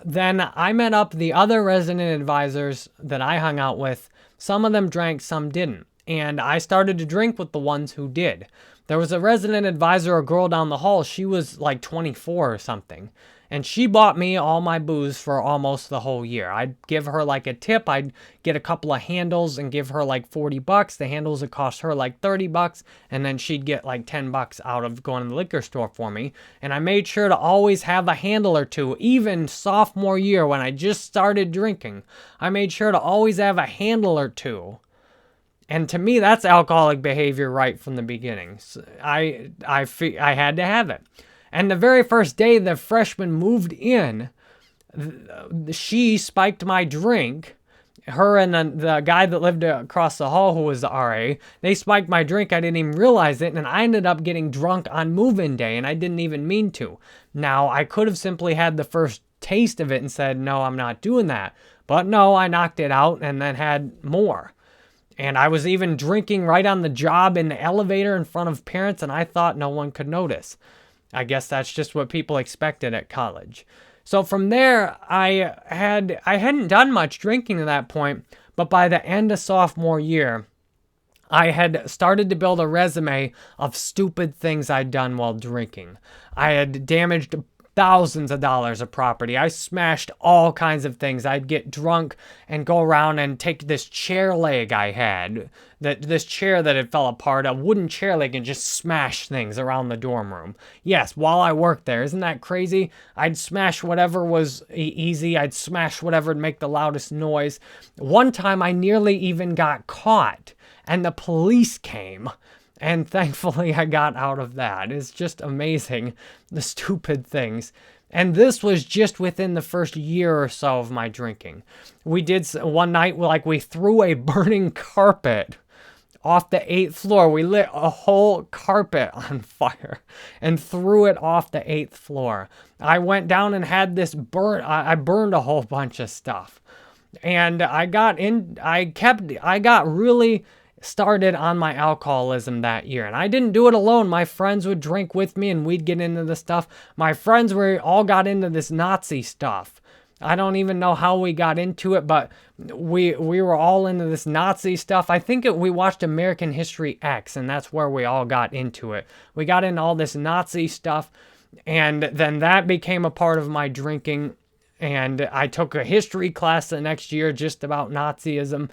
then I met up the other resident advisors that I hung out with. Some of them drank, some didn't. And I started to drink with the ones who did. There was a resident advisor, a girl down the hall. She was like 24 or something. And she bought me all my booze for almost the whole year. I'd give her like a tip. I'd get a couple of handles and give her like $40. The handles would cost her like $30. And then she'd get like $10 out of going to the liquor store for me. And I made sure to always have a handle or two. Even sophomore year when I just started drinking, I made sure to always have a handle or two. And to me, that's alcoholic behavior right from the beginning. So I had to have it. And the very first day the freshman moved in, she spiked my drink. Her and the guy that lived across the hall, who was the RA, they spiked my drink. I didn't even realize it, and I ended up getting drunk on move-in day, and I didn't even mean to. Now, I could have simply had the first taste of it and said, no, I'm not doing that. But no, I knocked it out and then had more. And I was even drinking right on the job in the elevator in front of parents, and I thought no one could notice. I guess that's just what people expected at college. So from there, I hadn't done much drinking at that point, but by the end of sophomore year, I had started to build a resume of stupid things I'd done while drinking. I had damaged thousands of dollars of property. I smashed all kinds of things. I'd get drunk and go around and take this chair leg I had, this chair that had fell apart, a wooden chair leg, and just smash things around the dorm room. Yes, while I worked there. Isn't that crazy? I'd smash whatever was easy. I'd smash whatever would make the loudest noise. One time I nearly even got caught, and the police came. And thankfully, I got out of that. It's just amazing, the stupid things. And this was just within the first year or so of my drinking. We did one night, like we threw a burning carpet off the 8th floor. We lit a whole carpet on fire and threw it off the 8th floor. I went down and had this I burned a whole bunch of stuff. And I got really started on my alcoholism that year. And I didn't do it alone. My friends would drink with me and we'd get into the stuff. My friends all got into this Nazi stuff. I don't even know how we got into it, but we were all into this Nazi stuff. I think we watched American History X, and that's where we all got into it. We got into all this Nazi stuff, and then that became a part of my drinking. And I took a history class the next year just about Nazism.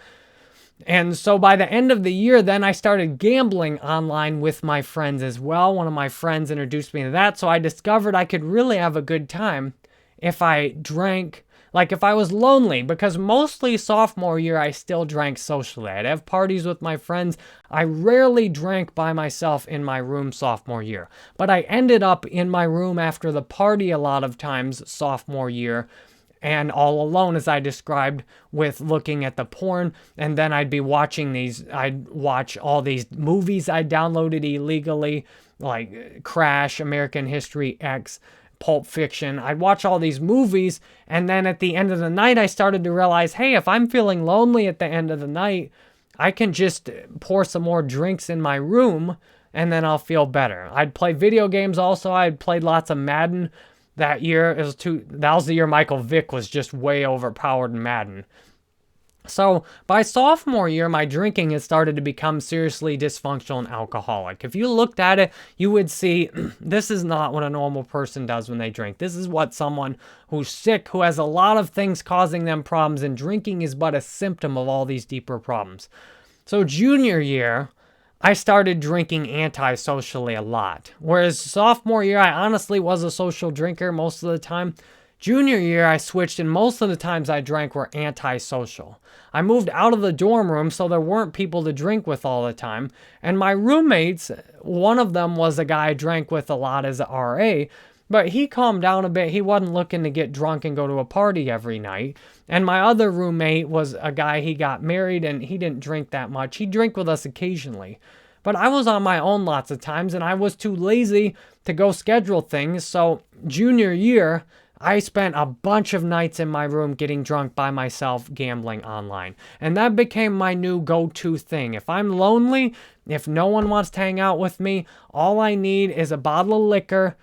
And so by the end of the year, then I started gambling online with my friends as well. One of my friends introduced me to that. So I discovered I could really have a good time if I drank, like if I was lonely, because mostly sophomore year, I still drank socially. I'd have parties with my friends. I rarely drank by myself in my room sophomore year, but I ended up in my room after the party a lot of times sophomore year, and all alone, as I described, with looking at the porn. And then I'd watch all these movies I downloaded illegally, like Crash, American History X, Pulp Fiction. I'd watch all these movies, and then at the end of the night, I started to realize, hey, if I'm feeling lonely at the end of the night, I can just pour some more drinks in my room, and then I'll feel better. I'd play video games also. I'd played lots of Madden. That year, that was the year Michael Vick was just way overpowered in Madden. So by sophomore year, my drinking had started to become seriously dysfunctional and alcoholic. If you looked at it, you would see this is not what a normal person does when they drink. This is what someone who's sick, who has a lot of things causing them problems, and drinking is but a symptom of all these deeper problems. So junior year, I started drinking anti-socially a lot. Whereas sophomore year, I honestly was a social drinker most of the time. Junior year, I switched, and most of the times I drank were anti-social. I moved out of the dorm room, so there weren't people to drink with all the time. And my roommates, one of them was a guy I drank with a lot as a RA, but he calmed down a bit. He wasn't looking to get drunk and go to a party every night. And my other roommate was a guy, he got married, and he didn't drink that much. He'd drink with us occasionally. But I was on my own lots of times, and I was too lazy to go schedule things. So junior year, I spent a bunch of nights in my room getting drunk by myself, gambling online. And that became my new go-to thing. If I'm lonely, if no one wants to hang out with me, all I need is a bottle of liquor,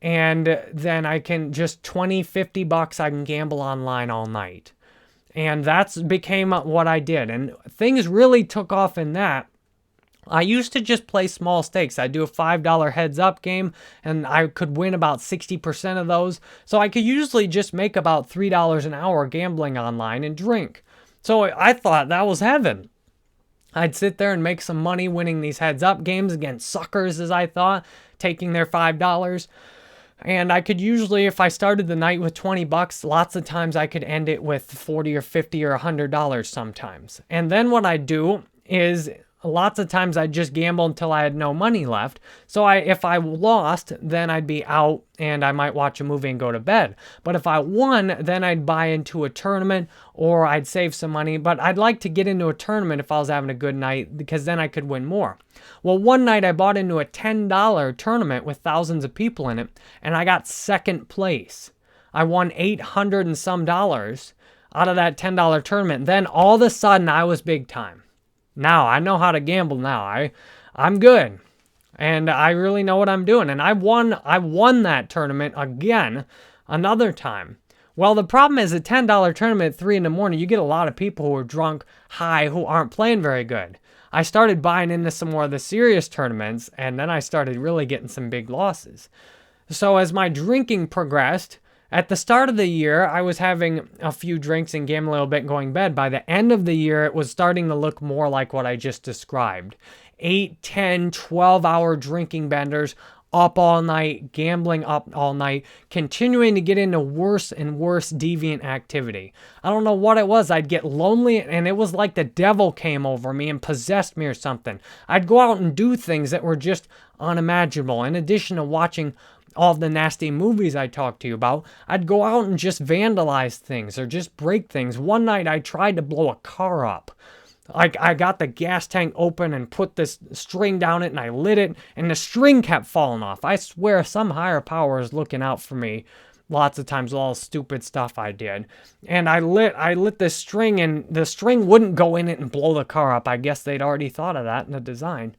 and then I can just $20-$50, I can gamble online all night. And that's became what I did. And things really took off in that I used to just play small stakes. I'd do a $5 heads up game and I could win about 60% of those. So I could usually just make about $3 an hour gambling online and drink. So I thought that was heaven. I'd sit there and make some money winning these heads up games against suckers, as I thought, taking their $5. And I could usually, if I started the night with 20 bucks, lots of times I could end it with 40 or 50 or $100 sometimes. And then what I'd do is lots of times I'd just gamble until I had no money left. So if I lost, then I'd be out and I might watch a movie and go to bed. But if I won, then I'd buy into a tournament or I'd save some money. But I'd like to get into a tournament if I was having a good night because then I could win more. Well, one night I bought into a $10 tournament with thousands of people in it and I got second place. I won 800 and some dollars out of that $10 tournament. Then all of a sudden I was big time. Now, I know how to gamble now. I'm good. And I really know what I'm doing. And I won that tournament again another time. Well, the problem is a $10 tournament at 3 in the morning, you get a lot of people who are drunk, high, who aren't playing very good. I started buying into some more of the serious tournaments, and then I started really getting some big losses. So as my drinking progressed, at the start of the year, I was having a few drinks and gambling a little bit and going to bed. By the end of the year, it was starting to look more like what I just described. 8, 10, 12-hour drinking benders, up all night, gambling up all night, continuing to get into worse and worse deviant activity. I don't know what it was. I'd get lonely, and it was like the devil came over me and possessed me or something. I'd go out and do things that were just unimaginable. In addition to watching all of the nasty movies I talked to you about, I'd go out and just vandalize things or just break things. One night I tried to blow a car up. I got the gas tank open and put this string down it and I lit it and the string kept falling off. I swear some higher power is looking out for me lots of times with all the stupid stuff I did. And I lit this string and the string wouldn't go in it and blow the car up. I guess they'd already thought of that in the design.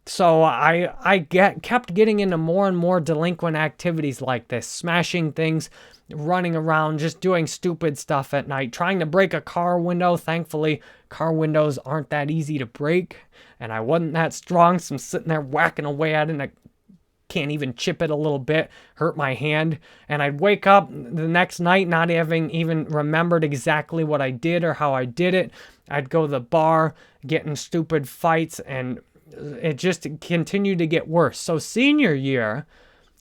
So I kept getting into more and more delinquent activities like this, smashing things, running around, just doing stupid stuff at night, trying to break a car window. Thankfully, car windows aren't that easy to break, and I wasn't that strong, so I'm sitting there whacking away at it, and I can't even chip it a little bit, hurt my hand. And I'd wake up the next night not having even remembered exactly what I did or how I did it. I'd go to the bar, get in stupid fights, and it just continued to get worse. So senior year,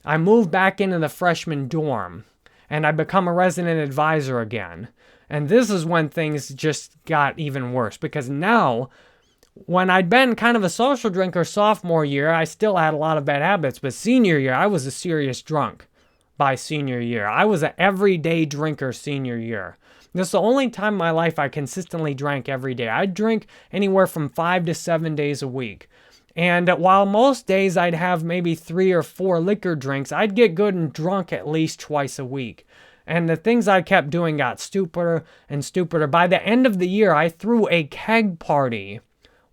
I moved back into the freshman dorm and I become a resident advisor again. And this is when things just got even worse because now, when I'd been kind of a social drinker sophomore year, I still had a lot of bad habits, but senior year, I was a serious drunk by senior year. I was an everyday drinker senior year. This is the only time in my life I consistently drank every day. I'd drink anywhere from 5 to 7 days a week. And while most days I'd have maybe 3 or 4 liquor drinks, I'd get good and drunk at least twice a week. And the things I kept doing got stupider and stupider. By the end of the year, I threw a keg party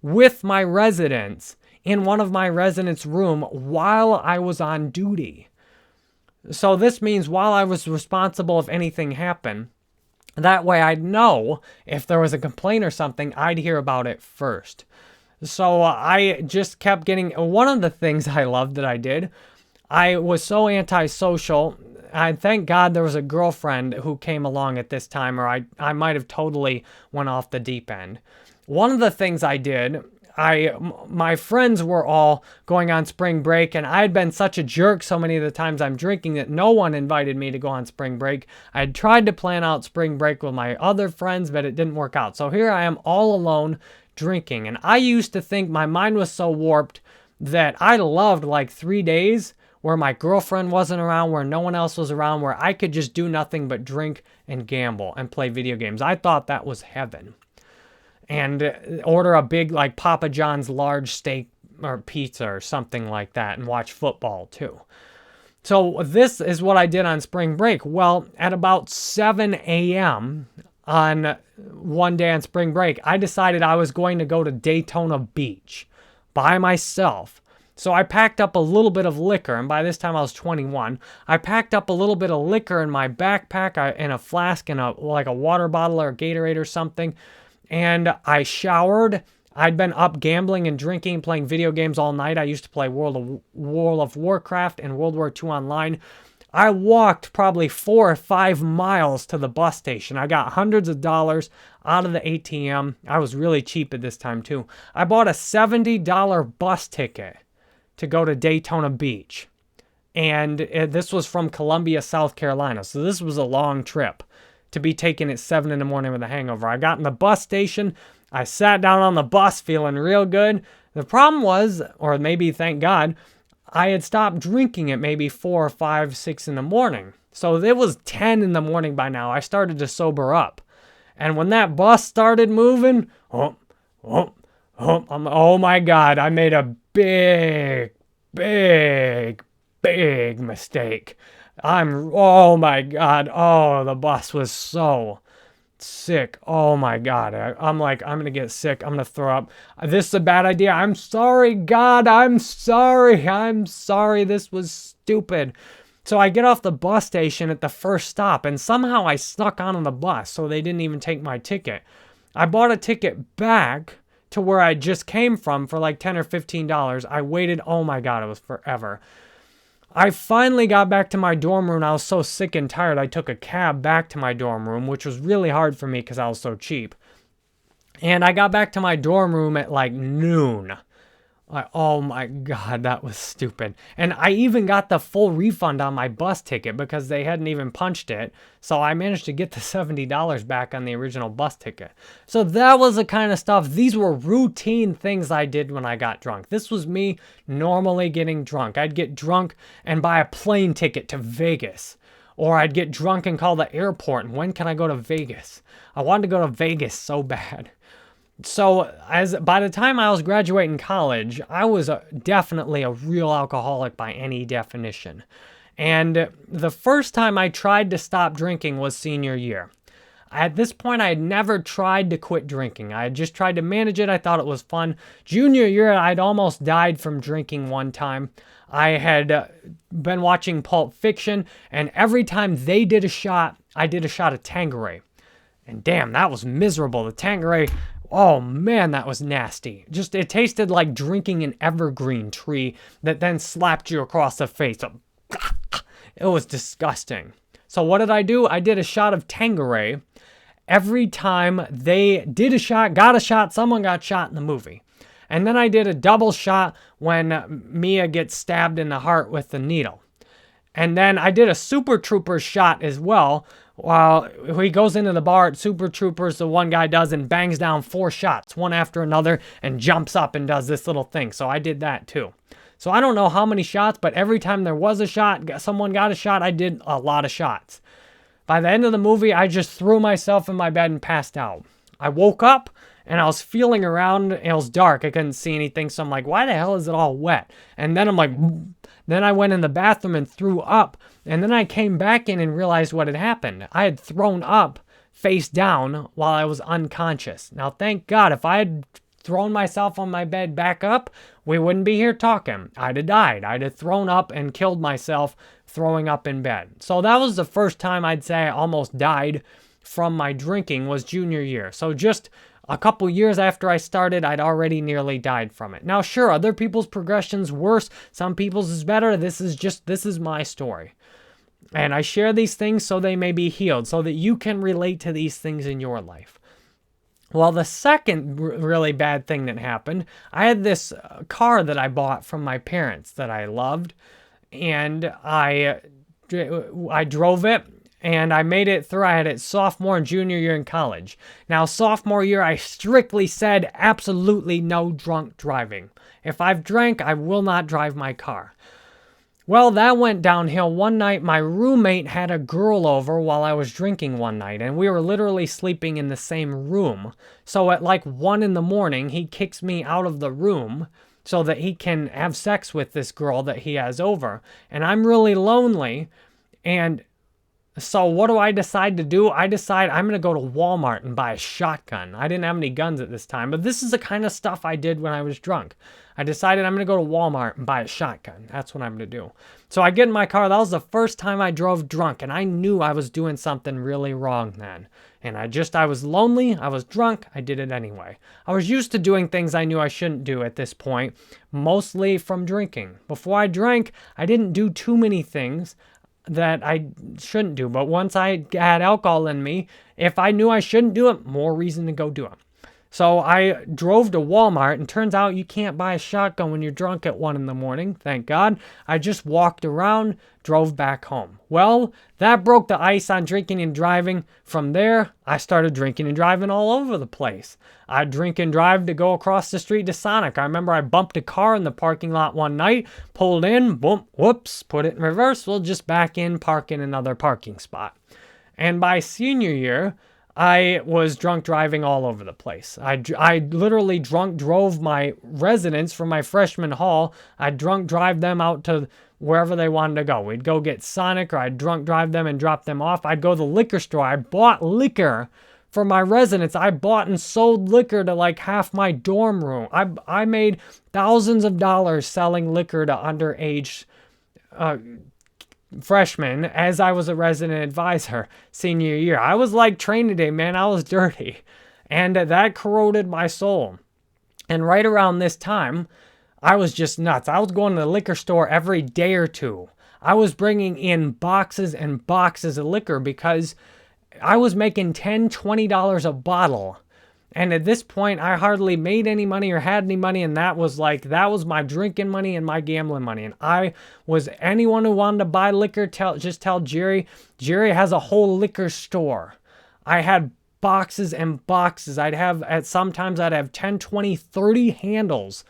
with my residents in one of my residents' room while I was on duty. So this means while I was responsible if anything happened, that way I'd know if there was a complaint or something, I'd hear about it first. So I just kept getting, one of the things I loved that I did, I was so antisocial. I thank God there was a girlfriend who came along at this time, or I might have totally went off the deep end. One of the things I did, my friends were all going on spring break, and I had been such a jerk so many of the times I'm drinking that no one invited me to go on spring break. I had tried to plan out spring break with my other friends, but it didn't work out. So here I am all alone drinking, and I used to think my mind was so warped that I loved like 3 days where my girlfriend wasn't around, where no one else was around, where I could just do nothing but drink and gamble and play video games. I thought that was heaven. And order a big, like, Papa John's large steak or pizza or something like that and watch football too. So this is what I did on spring break. Well, at about 7 a.m. on one day on spring break, I decided I was going to go to Daytona Beach by myself. So I packed up a little bit of liquor, and by this time I was 21. I packed up a little bit of liquor in my backpack, in a flask, and like a water bottle or a Gatorade or something. And I showered, I'd been up gambling and drinking, playing video games all night. I used to play World of Warcraft and World War II online. I walked probably 4 or 5 miles to the bus station. I got hundreds of dollars out of the ATM. I was really cheap at this time too. I bought a $70 bus ticket to go to Daytona Beach. And this was from Columbia, South Carolina. So this was a long trip to be taken at 7 in the morning with a hangover. I got in the bus station. I sat down on the bus feeling real good. The problem was, or maybe thank God, I had stopped drinking at maybe 4 or 5, 6 in the morning. So it was 10 in the morning by now. I started to sober up. And when that bus started moving, oh my God, I made a big mistake. Oh my God. Oh, the bus was so sick. Oh my God. I'm like, I'm going to get sick. I'm going to throw up. This is a bad idea. I'm sorry, God. I'm sorry. This was stupid. So I get off the bus station at the first stop, and somehow I snuck onto the bus, so they didn't even take my ticket. I bought a ticket back to where I just came from for like $10 or $15. I waited. Oh my God. It was forever. I finally got back to my dorm room. I was so sick and tired, I took a cab back to my dorm room, which was really hard for me because I was so cheap. And I got back to my dorm room at like noon. Oh my God, that was stupid. And I even got the full refund on my bus ticket because they hadn't even punched it. So I managed to get the $70 back on the original bus ticket. So that was the kind of stuff. These were routine things I did when I got drunk. This was me normally getting drunk. I'd get drunk and buy a plane ticket to Vegas. Or I'd get drunk and call the airport. And when can I go to Vegas? I wanted to go to Vegas so bad. So by the time I was graduating college, I was definitely a real alcoholic by any definition. And the first time I tried to stop drinking was senior year. At this point, I had never tried to quit drinking. I had just tried to manage it. I thought it was fun. Junior year, I'd almost died from drinking one time. I had been watching Pulp Fiction, and every time they did a shot, I did a shot of Tanqueray. And damn, that was miserable. The Tanqueray... Oh man, that was nasty. Just, it tasted like drinking an evergreen tree that then slapped you across the face. It was disgusting. So what did I do? I did a shot of Tanqueray every time they did a shot, got a shot, someone got shot in the movie. And then I did a double shot when Mia gets stabbed in the heart with the needle. And then I did a Super Troopers shot as well. While he goes into the bar at Super Troopers, the one guy does and bangs down 4 shots, one after another, and jumps up and does this little thing. So I did that too. So I don't know how many shots, but every time there was a shot, someone got a shot, I did a lot of shots. By the end of the movie, I just threw myself in my bed and passed out. I woke up and I was feeling around, and it was dark. I couldn't see anything, so I'm like, why the hell is it all wet? And then I'm like, then I went in the bathroom and threw up, and then I came back in and realized what had happened. I had thrown up face down while I was unconscious. Now, thank God, if I had thrown myself on my bed back up, we wouldn't be here talking. I'd have died. I'd have thrown up and killed myself throwing up in bed. So that was the first time I'd say I almost died from my drinking, was junior year. So just a couple years after I started, I'd already nearly died from it. Now, sure, other people's progression's worse. Some people's is better. This is my story. And I share these things so they may be healed, so that you can relate to these things in your life. Well, the second really bad thing that happened, I had this car that I bought from my parents that I loved, and I drove it, and I made it through. I had it sophomore and junior year in college. Now, sophomore year, I strictly said absolutely no drunk driving. If I've drank, I will not drive my car. Well, that went downhill. One night, my roommate had a girl over while I was drinking one night, and we were literally sleeping in the same room. So at like 1 in the morning, he kicks me out of the room so that he can have sex with this girl that he has over. And I'm really lonely, and So what do I decide to do? I decide I'm going to go to Walmart and buy a shotgun. I didn't have any guns at this time, but this is the kind of stuff I did when I was drunk. I decided I'm going to go to Walmart and buy a shotgun. That's what I'm going to do. So I get in my car. That was the first time I drove drunk, and I knew I was doing something really wrong then. And I was lonely. I was drunk. I did it anyway. I was used to doing things I knew I shouldn't do at this point, mostly from drinking. Before I drank, I didn't do too many things that I shouldn't do. But once I had alcohol in me, if I knew I shouldn't do it, more reason to go do it. So I drove to Walmart, and turns out you can't buy a shotgun when you're drunk at 1 in the morning. Thank God. I just walked around, drove back home. Well, that broke the ice on drinking and driving. From there, I started drinking and driving all over the place. I'd drink and drive to go across the street to Sonic. I remember I bumped a car in the parking lot one night, pulled in, boom, whoops, put it in reverse. We'll just back in, park in another parking spot. And by senior year, I was drunk driving all over the place. I literally drunk drove my residents from my freshman hall. I'd drunk drive them out to wherever they wanted to go. We'd go get Sonic, or I'd drunk drive them and drop them off. I'd go to the liquor store. I bought liquor for my residents. I bought and sold liquor to like half my dorm room. I made thousands of dollars selling liquor to underage freshman as I was a resident advisor senior year. I was like training day, man. I was dirty. And that corroded my soul. And right around this time, I was just nuts. I was going to the liquor store every day or two. I was bringing in boxes and boxes of liquor because I was making $10, $20 a bottle. And at this point, I hardly made any money or had any money, and that was my drinking money and my gambling money. And anyone who wanted to buy liquor, just tell Jerry. Jerry has a whole liquor store. I had boxes and boxes. Sometimes I'd have 10, 20, 30 handles.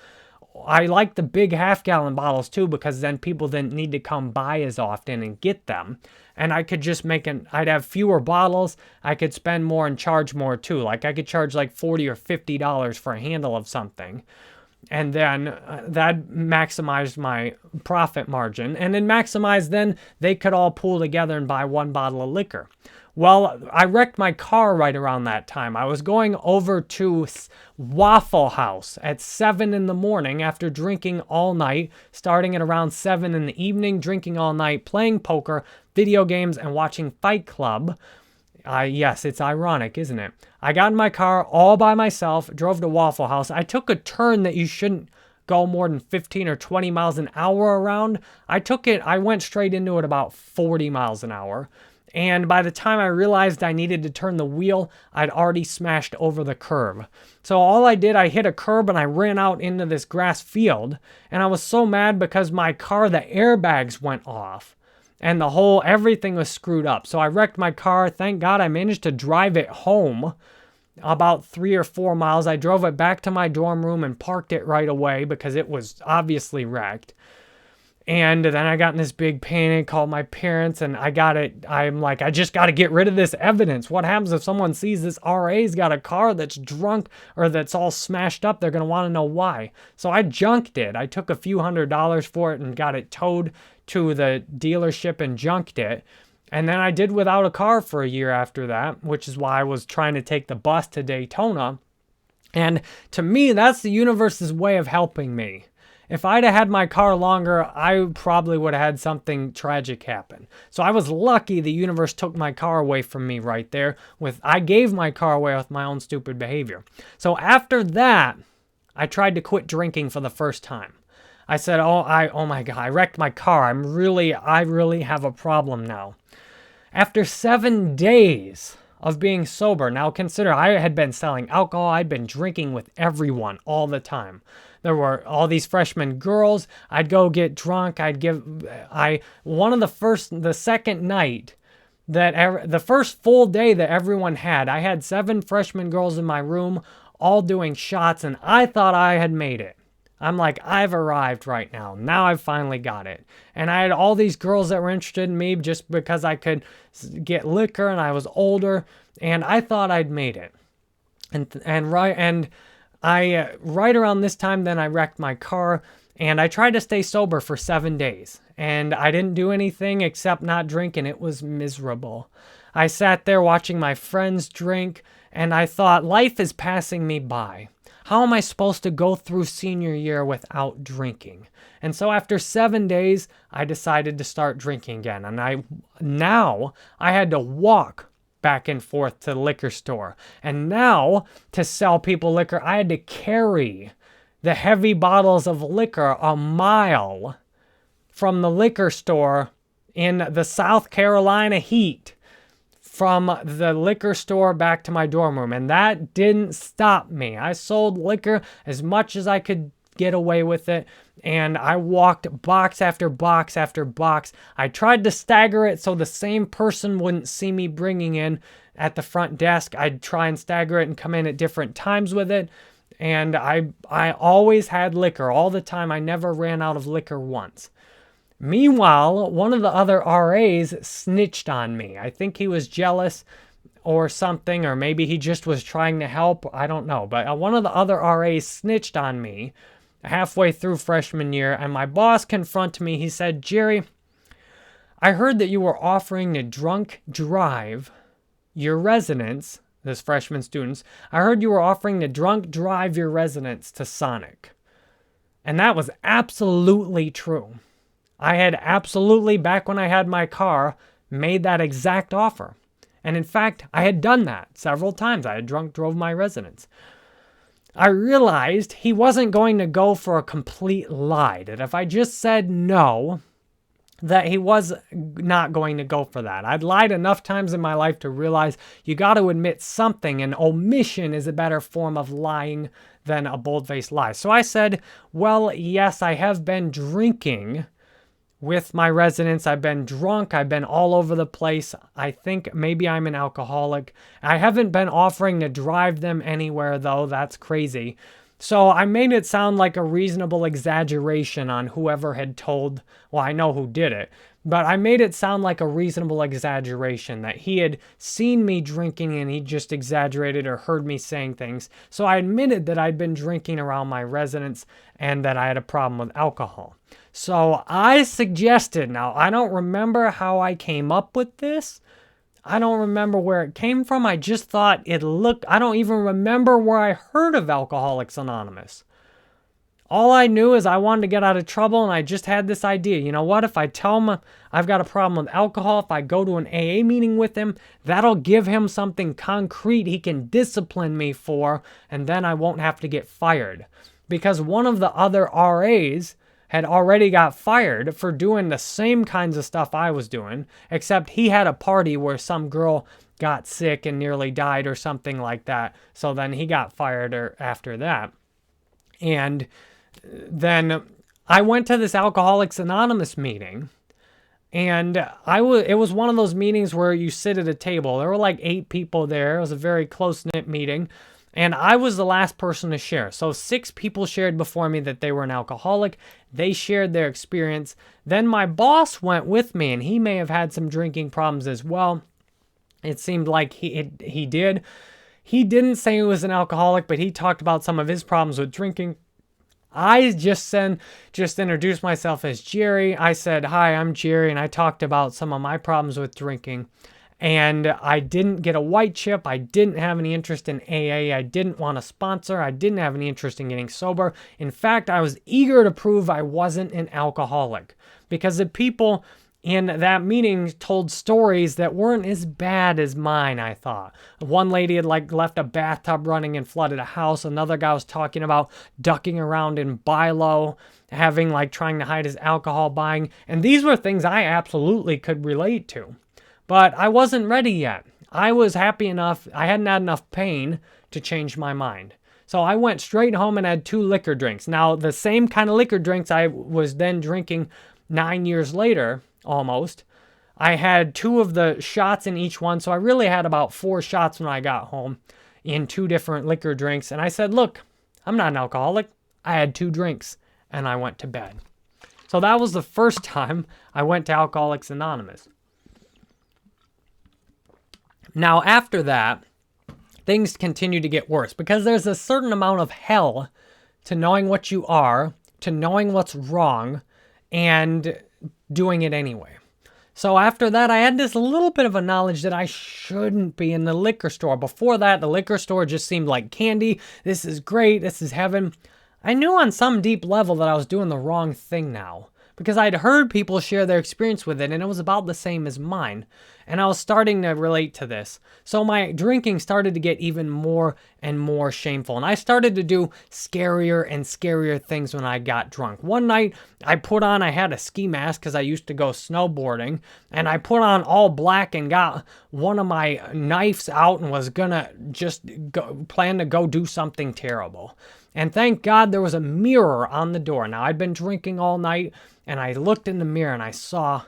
I like the big half-gallon bottles too, because then people didn't need to come by as often and get them. And I could just I'd have fewer bottles. I could spend more and charge more too. Like I could charge like $40 or $50 for a handle of something. And then that maximized my profit margin. And then they could all pool together and buy one bottle of liquor. Well, I wrecked my car right around that time. I was going over to Waffle House at 7 in the morning after drinking all night, starting at around 7 in the evening, drinking all night, playing poker, video games, and watching Fight Club. Yes, it's ironic, isn't it? I got in my car all by myself, drove to Waffle House. I took a turn that you shouldn't go more than 15 or 20 miles an hour around. I went straight into it about 40 miles an hour. And by the time I realized I needed to turn the wheel, I'd already smashed over the curb. So I hit a curb and I ran out into this grass field. And I was so mad because my car, the airbags went off. And everything was screwed up. So I wrecked my car. Thank God I managed to drive it home about 3 or 4 miles. I drove it back to my dorm room and parked it right away because it was obviously wrecked. And then I got in this big panic, called my parents, and I'm like, I just got to get rid of this evidence. What happens if someone sees this RA's got a car that's drunk or that's all smashed up? They're going to want to know why. So I junked it. I took a few $100s for it and got it towed to the dealership and junked it. And then I did without a car for a year after that, which is why I was trying to take the bus to Daytona. And to me, that's the universe's way of helping me. If I'd have had my car longer, I probably would have had something tragic happen. So I was lucky the universe took my car away from me right there. I gave my car away with my own stupid behavior. So after that, I tried to quit drinking for the first time. I said, oh my God, I wrecked my car. I really have a problem now. After 7 days of being sober, now consider I had been selling alcohol. I'd been drinking with everyone all the time. There were all these freshman girls. I'd go get drunk. The second night, the first full day that everyone had, I had 7 freshman girls in my room all doing shots, and I thought I had made it. I'm like, I've arrived right now. Now I've finally got it. And I had all these girls that were interested in me just because I could get liquor and I was older, and I thought I'd made it. Right around this time, then I wrecked my car, And I tried to stay sober for 7 days. And I didn't do anything except not drink, and it was miserable. I sat there watching my friends drink, and I thought, life is passing me by. How am I supposed to go through senior year without drinking? And so after 7 days, I decided to start drinking again. And now I had to walk back and forth to the liquor store. And now, to sell people liquor, I had to carry the heavy bottles of liquor a mile from the liquor store in the South Carolina heat, from the liquor store back to my dorm room. And that didn't stop me. I sold liquor as much as I could get away with it. And I walked box after box after box. I tried to stagger it so the same person wouldn't see me bringing in at the front desk. I'd try and stagger it and come in at different times with it. And I always had liquor all the time. I never ran out of liquor once. Meanwhile, one of the other RAs snitched on me. I think he was jealous or something, or maybe he just was trying to help. I don't know. But one of the other RAs snitched on me halfway through freshman year, and my boss confronted me. He said, "Jerry, I heard that you were offering to drunk drive your residents," this freshman students, "I heard you were offering to drunk drive your residents to Sonic." And that was absolutely true. I had absolutely, back when I had my car, made that exact offer. And in fact, I had done that several times. I had drunk drove my residents. I realized he wasn't going to go for a complete lie, that if I just said no, that he was not going to go for that. I'd lied enough times in my life to realize you got to admit something, and omission is a better form of lying than a bold-faced lie. So I said, well, yes, I have been drinking with my residents. I've been drunk. I've been all over the place. I think maybe I'm an alcoholic. I haven't been offering to drive them anywhere, though. That's crazy. So I made it sound like a reasonable exaggeration on whoever had told, well, I know who did it, but I made it sound like a reasonable exaggeration that he had seen me drinking and he just exaggerated or heard me saying things. So I admitted that I'd been drinking around my residents and that I had a problem with alcohol. So I suggested, now I don't remember how I came up with this. I don't remember where it came from. I just thought it looked, I don't even remember where I heard of Alcoholics Anonymous. All I knew is I wanted to get out of trouble, and I just had this idea. You know what? If I tell him I've got a problem with alcohol, if I go to an AA meeting with him, that'll give him something concrete he can discipline me for, and then I won't have to get fired. Because one of the other RAs had already got fired for doing the same kinds of stuff I was doing, except he had a party where some girl got sick and nearly died or something like that. So then he got fired after that. And then I went to this Alcoholics Anonymous meeting, and it was one of those meetings where you sit at a table. There were like 8 people there. It was a very close-knit meeting. And I was the last person to share. So 6 people shared before me that they were an alcoholic. They shared their experience. Then my boss went with me, and he may have had some drinking problems as well. It seemed like he did. He didn't say he was an alcoholic, but he talked about some of his problems with drinking. I just introduced myself as Jerry. I said, "Hi, I'm Jerry," and I talked about some of my problems with drinking. And I didn't get a white chip. I didn't have any interest in AA. I didn't want a sponsor. I didn't have any interest in getting sober. In fact, I was eager to prove I wasn't an alcoholic, because the people in that meeting told stories that weren't as bad as mine, I thought. One lady had left a bathtub running and flooded a house. Another guy was talking about ducking around in BILO, trying to hide his alcohol buying. And these were things I absolutely could relate to. But I wasn't ready yet. I was happy enough. I hadn't had enough pain to change my mind. So I went straight home and had 2 liquor drinks. Now, the same kind of liquor drinks I was then drinking 9 years later, almost. I had 2 of the shots in each one. So I really had about 4 shots when I got home in 2 different liquor drinks. And I said, look, I'm not an alcoholic. I had 2 drinks and I went to bed. So that was the first time I went to Alcoholics Anonymous. Now, after that, things continue to get worse, because there's a certain amount of hell to knowing what you are, to knowing what's wrong and doing it anyway. So after that, I had this little bit of a knowledge that I shouldn't be in the liquor store. Before that, the liquor store just seemed like candy. This is great. This is heaven. I knew on some deep level that I was doing the wrong thing now, because I'd heard people share their experience with it, and it was about the same as mine. And I was starting to relate to this. So my drinking started to get even more and more shameful. And I started to do scarier and scarier things when I got drunk. One night, I had a ski mask because I used to go snowboarding. And I put on all black and got one of my knives out and was gonna plan to go do something terrible. And thank God there was a mirror on the door. Now, I'd been drinking all night, and I looked in the mirror and I saw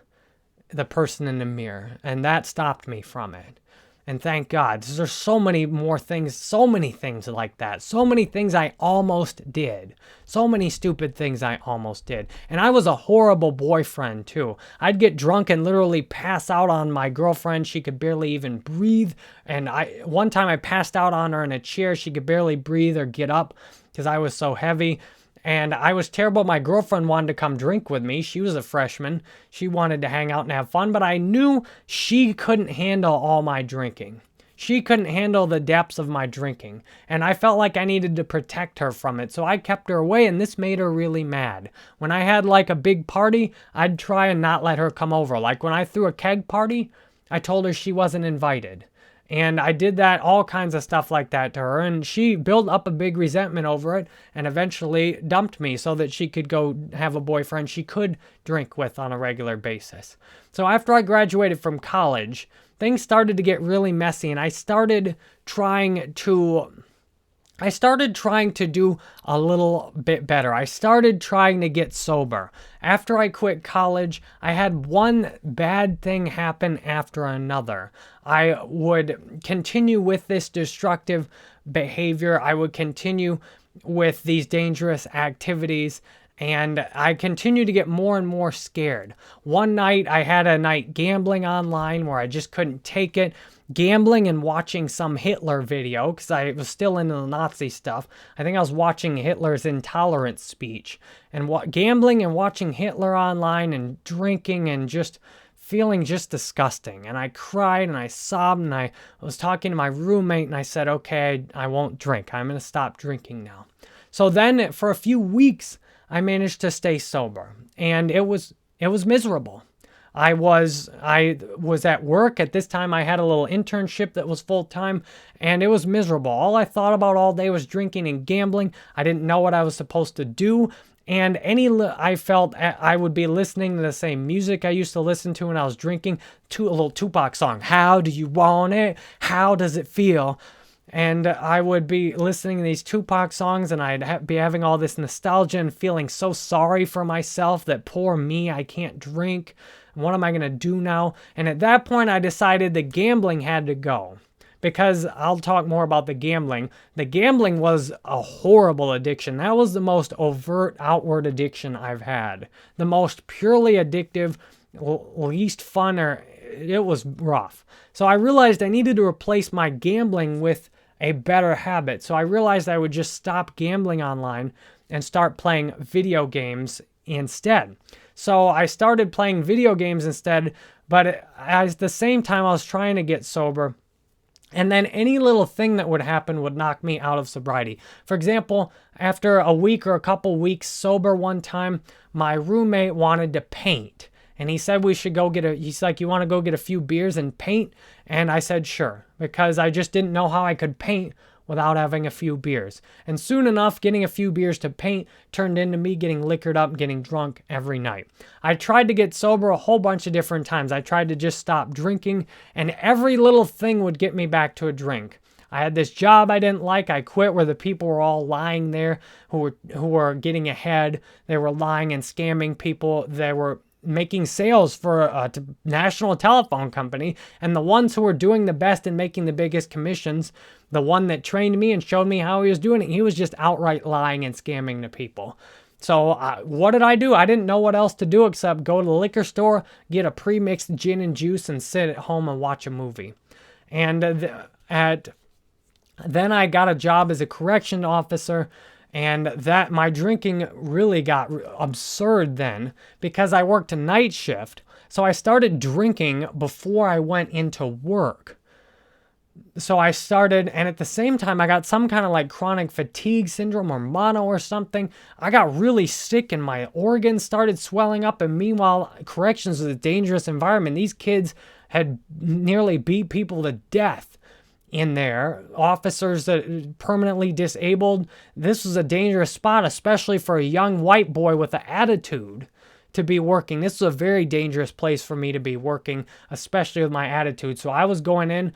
the person in the mirror, and that stopped me from it. And thank God. There's so many more things, so many things like that. So many things I almost did. So many stupid things I almost did. And I was a horrible boyfriend too. I'd get drunk and literally pass out on my girlfriend. She could barely even breathe. And one time I passed out on her in a chair. She could barely breathe or get up because I was so heavy. And I was terrible. My girlfriend wanted to come drink with me. She was a freshman. She wanted to hang out and have fun, but I knew she couldn't handle all my drinking. She couldn't handle the depths of my drinking, and I felt like I needed to protect her from it, so I kept her away, and this made her really mad. When I had like a big party, I'd try and not let her come over. Like when I threw a keg party, I told her she wasn't invited. And I did that, all kinds of stuff like that to her. And she built up a big resentment over it and eventually dumped me so that she could go have a boyfriend she could drink with on a regular basis. So after I graduated from college, things started to get really messy, and I started trying to do a little bit better. I started trying to get sober. After I quit college, I had one bad thing happen after another. I would continue with this destructive behavior. I would continue with these dangerous activities, and I continued to get more and more scared. One night, I had a night gambling online where I just couldn't take it. Gambling and watching some Hitler video, because I was still into the Nazi stuff. I think I was watching Hitler's intolerance speech. And gambling and watching Hitler online and drinking and just feeling just disgusting. And I cried and I sobbed, and I was talking to my roommate, and I said, okay, I won't drink. I'm going to stop drinking now. So then for a few weeks, I managed to stay sober, and it was miserable. I was at work. At this time, I had a little internship that was full-time, and it was miserable. All I thought about all day was drinking and gambling. I didn't know what I was supposed to do, and I felt I would be listening to the same music I used to listen to when I was drinking, a little Tupac song, How Do You Want It? How Does It Feel? And I would be listening to these Tupac songs, and I'd be having all this nostalgia and feeling so sorry for myself that poor me, I can't drink. What am I going to do now? And at that point, I decided the gambling had to go, because I'll talk more about the gambling. The gambling was a horrible addiction. That was the most overt, outward addiction I've had. The most purely addictive, least fun, it was rough. So I realized I needed to replace my gambling with a better habit. So I realized I would just stop gambling online and start playing video games instead. So I started playing video games instead, but at the same time I was trying to get sober. And then any little thing that would happen would knock me out of sobriety. For example, after a week or a couple weeks sober one time, my roommate wanted to paint. And he said we should go he's like, you want to go get a few beers and paint? And I said, sure, because I just didn't know how I could paint without having a few beers. And soon enough, getting a few beers to paint turned into me getting liquored up, getting drunk every night. I tried to get sober a whole bunch of different times. I tried to just stop drinking, and every little thing would get me back to a drink. I had this job I didn't like. I quit where the people were all lying there who were getting ahead. They were lying and scamming people. They were making sales for a national telephone company, and the ones who were doing the best and making the biggest commissions, the one that trained me and showed me how he was doing it, he was just outright lying and scamming the people. So what did I do? I didn't know what else to do except go to the liquor store, get a pre-mixed gin and juice, and sit at home and watch a movie. And then I got a job as a correction officer, And that my drinking really got absurd then because I worked a night shift. So I started drinking before I went into work. So I started, and at the same time, I got some kind of like chronic fatigue syndrome or mono or something. I got really sick and my organs started swelling up. And meanwhile, corrections was a dangerous environment. These kids had nearly beat people to death in there. Officers that permanently disabled. This was a dangerous spot, especially for a young white boy with an attitude to be working. This was a very dangerous place for me to be working, especially with my attitude. So I was going in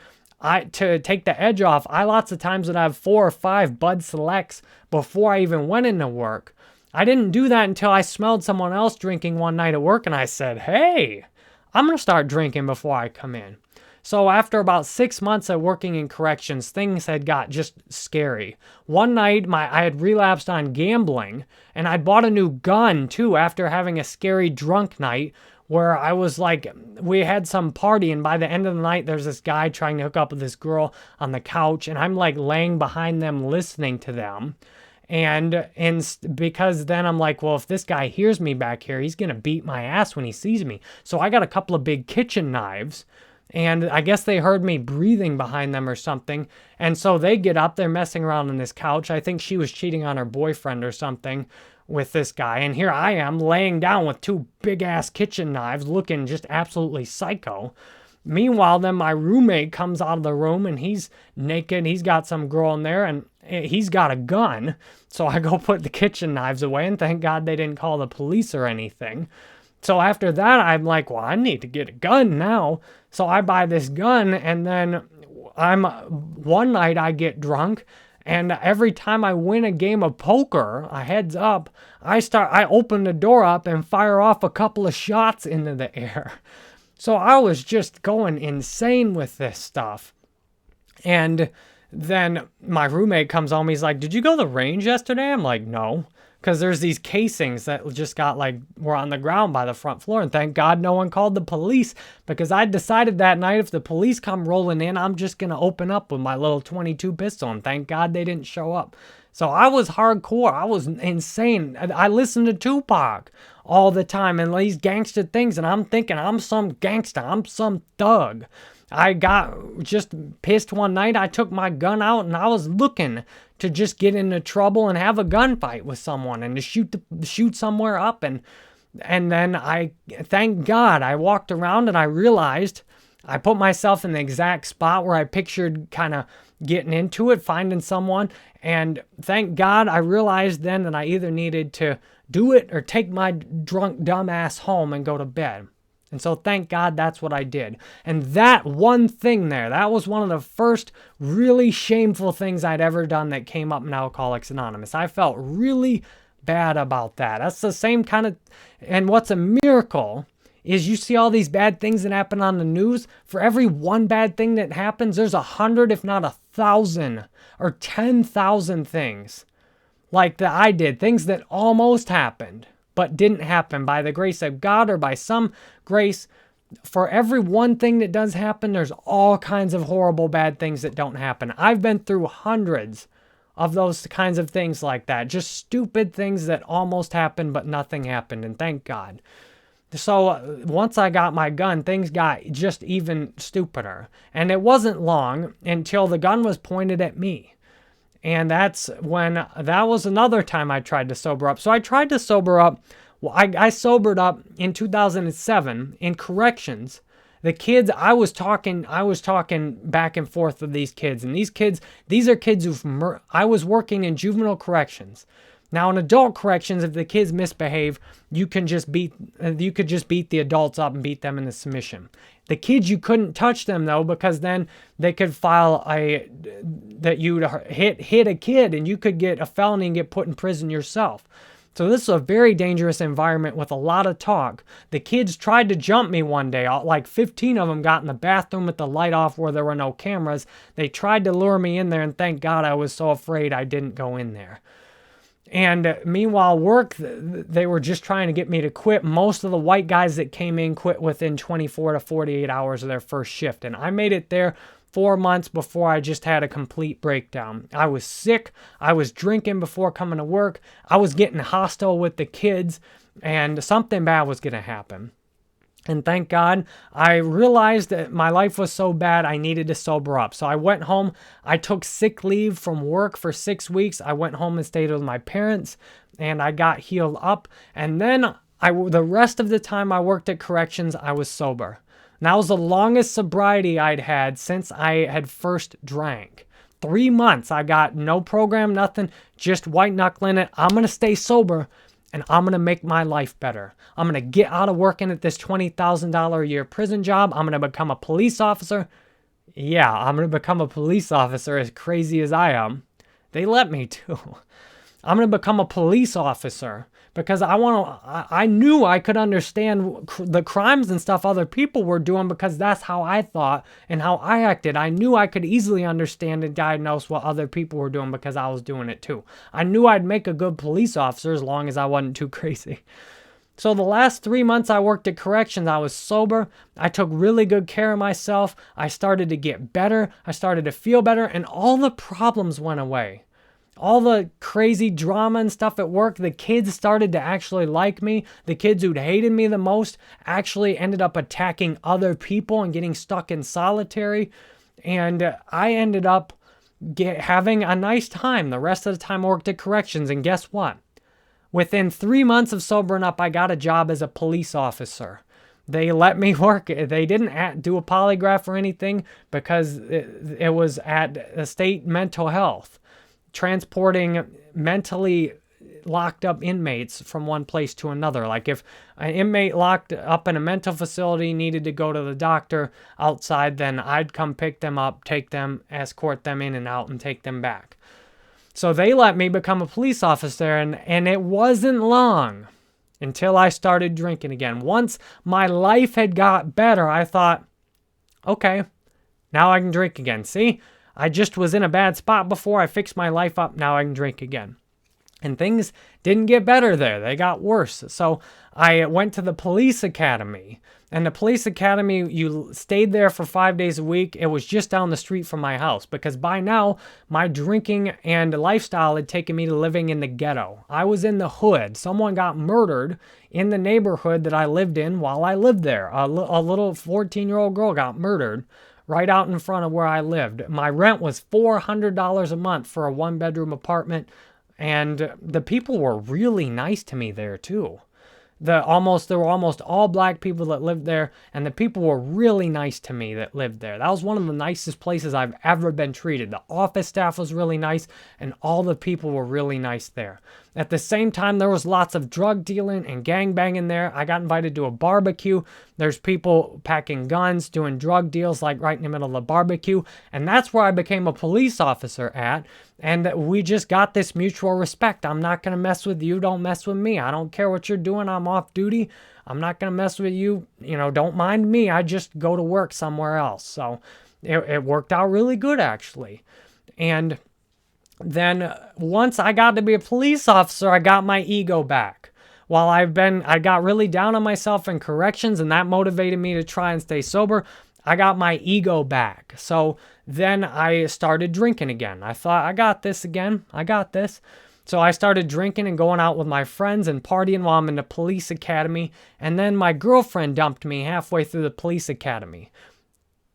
to take the edge off. I lots of times would have 4 or 5 Bud Selects before I even went into work. I didn't do that until I smelled someone else drinking one night at work and I said, hey, I'm going to start drinking before I come in. So after about 6 months of working in corrections, things had got just scary. One night, I had relapsed on gambling, and I'd bought a new gun, too, after having a scary drunk night where I was like, we had some party, and by the end of the night, there's this guy trying to hook up with this girl on the couch, and I'm like laying behind them listening to them. And because then I'm like, well, if this guy hears me back here, he's going to beat my ass when he sees me. So I got a couple of big kitchen knives. And I guess they heard me breathing behind them or something. And so they get up, they're messing around on this couch. I think she was cheating on her boyfriend or something with this guy. And here I am laying down with 2 big ass kitchen knives looking just absolutely psycho. Meanwhile, then my roommate comes out of the room and he's naked. He's got some girl in there and he's got a gun. So I go put the kitchen knives away and thank God they didn't call the police or anything. So after that, I'm like, well, I need to get a gun now. So I buy this gun, and then one night I get drunk, and every time I win a game of poker, a heads up, I open the door up and fire off a couple of shots into the air. So I was just going insane with this stuff. And then my roommate comes home, he's like, did you go to the range yesterday? I'm like, no. Because there's these casings that just were on the ground by the front floor. And thank God no one called the police because I decided that night if the police come rolling in, I'm just going to open up with my little .22 pistol. And thank God they didn't show up. So I was hardcore. I was insane. I listened to Tupac all the time and these gangster things. And I'm thinking I'm some gangster. I'm some thug. I got just pissed one night. I took my gun out and I was looking to just get into trouble and have a gunfight with someone and to shoot somewhere up. And then thank God, I walked around and I realized I put myself in the exact spot where I pictured kind of getting into it, finding someone. And thank God I realized then that I either needed to do it or take my drunk dumb ass home and go to bed. And so thank God that's what I did. And that one thing there, that was one of the first really shameful things I'd ever done that came up in Alcoholics Anonymous. I felt really bad about that. That's the same kind of, and what's a miracle is you see all these bad things that happen on the news. For every one bad thing that happens, there's 100, if not 1,000 or 10,000 things like that I did, things that almost happened but didn't happen by the grace of God or by some grace. For every one thing that does happen, there's all kinds of horrible bad things that don't happen. I've been through hundreds of those kinds of things like that. Just stupid things that almost happened, but nothing happened, and thank God. So once I got my gun, things got just even stupider. And it wasn't long until the gun was pointed at me. And that was another time I tried to sober up. So I tried to sober up. Well, I sobered up in 2007 in corrections. The kids, I was talking back and forth with these kids. And these are kids I was working in juvenile corrections. Now in adult corrections, if the kids misbehave, you could just beat the adults up and beat them into submission. The kids, you couldn't touch them though, because then they could file that you'd hit a kid and you could get a felony and get put in prison yourself. So this is a very dangerous environment with a lot of talk. The kids tried to jump me one day. Like 15 of them got in the bathroom with the light off where there were no cameras. They tried to lure me in there, and thank God I was so afraid I didn't go in there. And meanwhile, work, they were just trying to get me to quit. Most of the white guys that came in quit within 24 to 48 hours of their first shift. And I made it there 4 months before I just had a complete breakdown. I was sick. I was drinking before coming to work. I was getting hostile with the kids, and something bad was going to happen. And thank God, I realized that my life was so bad, I needed to sober up. So I went home. I took sick leave from work for 6 weeks. I went home and stayed with my parents, and I got healed up. And then the rest of the time I worked at corrections, I was sober. And that was the longest sobriety I'd had since I had first drank. 3 months. I got no program, nothing, just white knuckling it. I'm going to stay sober, and I'm going to make my life better. I'm going to get out of working at this $20,000 a year prison job. I'm going to become a police officer. Yeah, I'm going to become a police officer, as crazy as I am. They let me too. I'm going to become a police officer because I knew I could understand the crimes and stuff other people were doing because that's how I thought and how I acted. I knew I could easily understand and diagnose what other people were doing because I was doing it too. I knew I'd make a good police officer as long as I wasn't too crazy. So the last 3 months I worked at corrections, I was sober. I took really good care of myself. I started to get better. I started to feel better, and all the problems went away. All the crazy drama and stuff at work, the kids started to actually like me. The kids who'd hated me the most actually ended up attacking other people and getting stuck in solitary. And I ended up having a nice time. The rest of the time I worked at corrections, and guess what? Within 3 months of sobering up, I got a job as a police officer. They let me work. They didn't do a polygraph or anything because it was at a state mental health, transporting mentally locked up inmates from one place to another. Like if an inmate locked up in a mental facility needed to go to the doctor outside, then I'd come pick them up, take them, escort them in and out, and take them back. So they let me become a police officer, and it wasn't long until I started drinking again. Once my life had got better, I thought, okay, now I can drink again. See, I just was in a bad spot before. I fixed my life up. Now I can drink again. And things didn't get better there. They got worse. So I went to the police academy. And the police academy, you stayed there for 5 days a week. It was just down the street from my house because by now, my drinking and lifestyle had taken me to living in the ghetto. I was in the hood. Someone got murdered in the neighborhood that I lived in while I lived there. A little 14-year-old girl got murdered right out in front of where I lived. My rent was $400 a month for a one-bedroom apartment, and the people were really nice to me there too. There were almost all black people that lived there, and the people were really nice to me that lived there. That was one of the nicest places I've ever been treated. The office staff was really nice, and all the people were really nice there. At the same time, there was lots of drug dealing and gangbanging there. I got invited to a barbecue. There's people packing guns, doing drug deals like right in the middle of the barbecue. And that's where I became a police officer at. And we just got this mutual respect. I'm not going to mess with you. Don't mess with me. I don't care what you're doing. I'm off duty. I'm not going to mess with you. Don't mind me. I just go to work somewhere else. So it worked out really good, actually. And then once I got to be a police officer, I got my ego back. While I got really down on myself in corrections, and that motivated me to try and stay sober, I got my ego back. So then I started drinking again. I thought, I got this again. I got this. So I started drinking and going out with my friends and partying while I'm in the police academy. And then my girlfriend dumped me halfway through the police academy.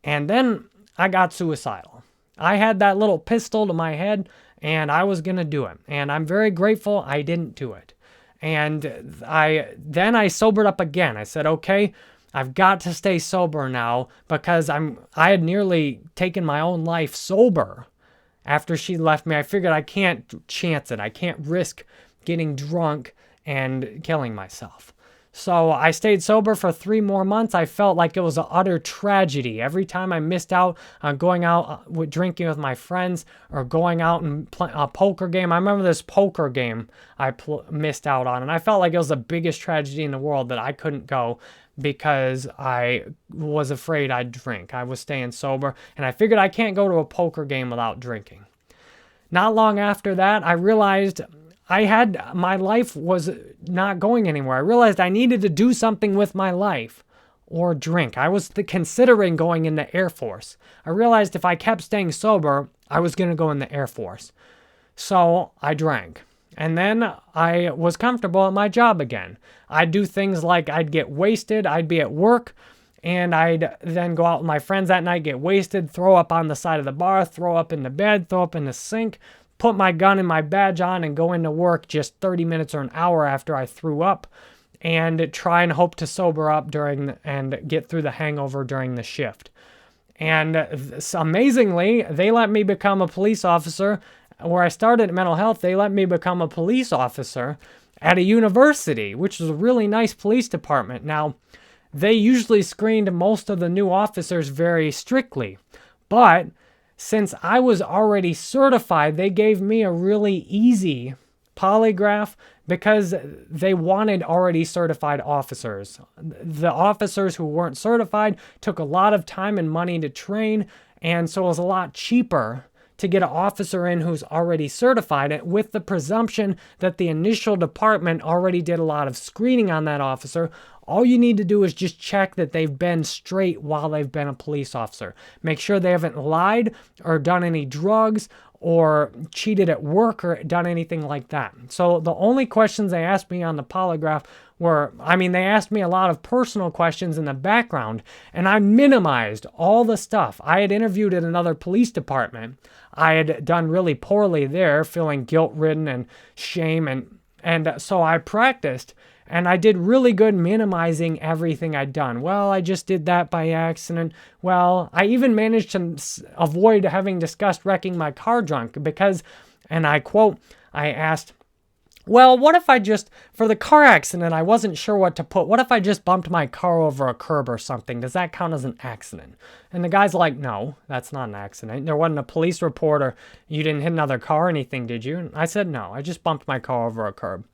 And then I got suicidal. I had that little pistol to my head, and I was going to do it. And I'm very grateful I didn't do it. And I sobered up again. I said, okay, I've got to stay sober now because I had nearly taken my own life sober after she left me. I figured I can't chance it. I can't risk getting drunk and killing myself. So I stayed sober for 3 more months. I felt like it was an utter tragedy. Every time I missed out on going out with drinking with my friends or going out and play a poker game. I remember this poker game I missed out on, and I felt like it was the biggest tragedy in the world that I couldn't go because I was afraid I'd drink. I was staying sober, and I figured I can't go to a poker game without drinking. Not long after that, I realized my life was not going anywhere. I realized I needed to do something with my life. or drink. I was considering going in the Air Force. I realized if I kept staying sober, I was going to go in the Air Force. So I drank. And then I was comfortable at my job again. I'd do things like I'd get wasted, I'd be at work, and I'd then go out with my friends that night, get wasted, throw up on the side of the bar, throw up in the bed, throw up in the sink, put my gun and my badge on and go into work just 30 minutes or an hour after I threw up and try and hope to sober up and get through the hangover during the shift. And amazingly, they let me become a police officer. Where I started at mental health, they let me become a police officer at a university, which is a really nice police department. Now, they usually screened most of the new officers very strictly, but since I was already certified, they gave me a really easy polygraph because they wanted already certified officers. The officers who weren't certified took a lot of time and money to train, and so it was a lot cheaper to get an officer in who's already certified, with the presumption that the initial department already did a lot of screening on that officer. All you need to do is just check that they've been straight while they've been a police officer. Make sure they haven't lied or done any drugs or cheated at work or done anything like that. So the only questions they asked me on the polygraph were, they asked me a lot of personal questions in the background, and I minimized all the stuff. I had interviewed at another police department. I had done really poorly there, feeling guilt-ridden and shame, and so I practiced, and I did really good minimizing everything I'd done. Well, I just did that by accident. Well, I even managed to avoid having discussed wrecking my car drunk because, and I quote, I asked, well, what if I just, for the car accident, I wasn't sure what to put. What if I just bumped my car over a curb or something? Does that count as an accident? And the guy's like, no, that's not an accident. There wasn't a police report or you didn't hit another car or anything, did you? And I said, no, I just bumped my car over a curb.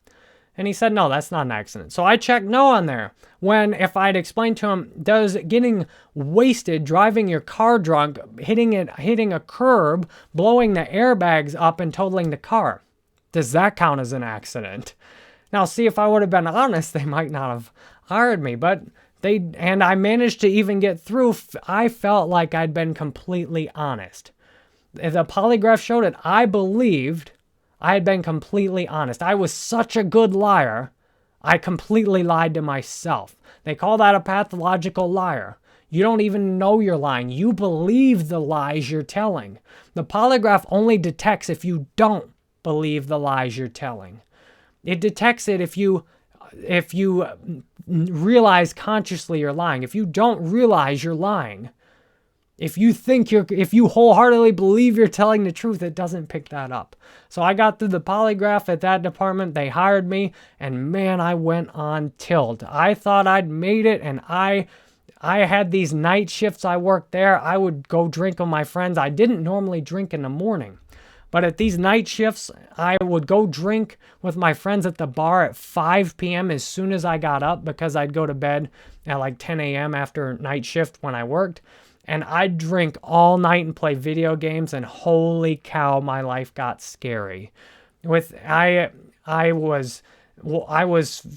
And he said, no, that's not an accident. So I checked no on there. When if I'd explained to him, does getting wasted, driving your car drunk, hitting a curb, blowing the airbags up and totaling the car, does that count as an accident? Now, see, if I would have been honest, they might not have hired me, but and I managed to even get through. I felt like I'd been completely honest. The polygraph showed it. I believed I had been completely honest. I was such a good liar, I completely lied to myself. They call that a pathological liar. You don't even know you're lying. You believe the lies you're telling. The polygraph only detects if you don't believe the lies you're telling. It detects it if you realize consciously you're lying. If you don't realize you're lying, if you wholeheartedly believe you're telling the truth, it doesn't pick that up. So I got through the polygraph at that department. They hired me, and man, I went on tilt. I thought I'd made it, and I had these night shifts I worked there. I would go drink with my friends. I didn't normally drink in the morning. But at these night shifts, I would go drink with my friends at the bar at 5 p.m. as soon as I got up because I'd go to bed at like 10 a.m. after night shift when I worked. And I'd drink all night and play video games, and holy cow, my life got scary. I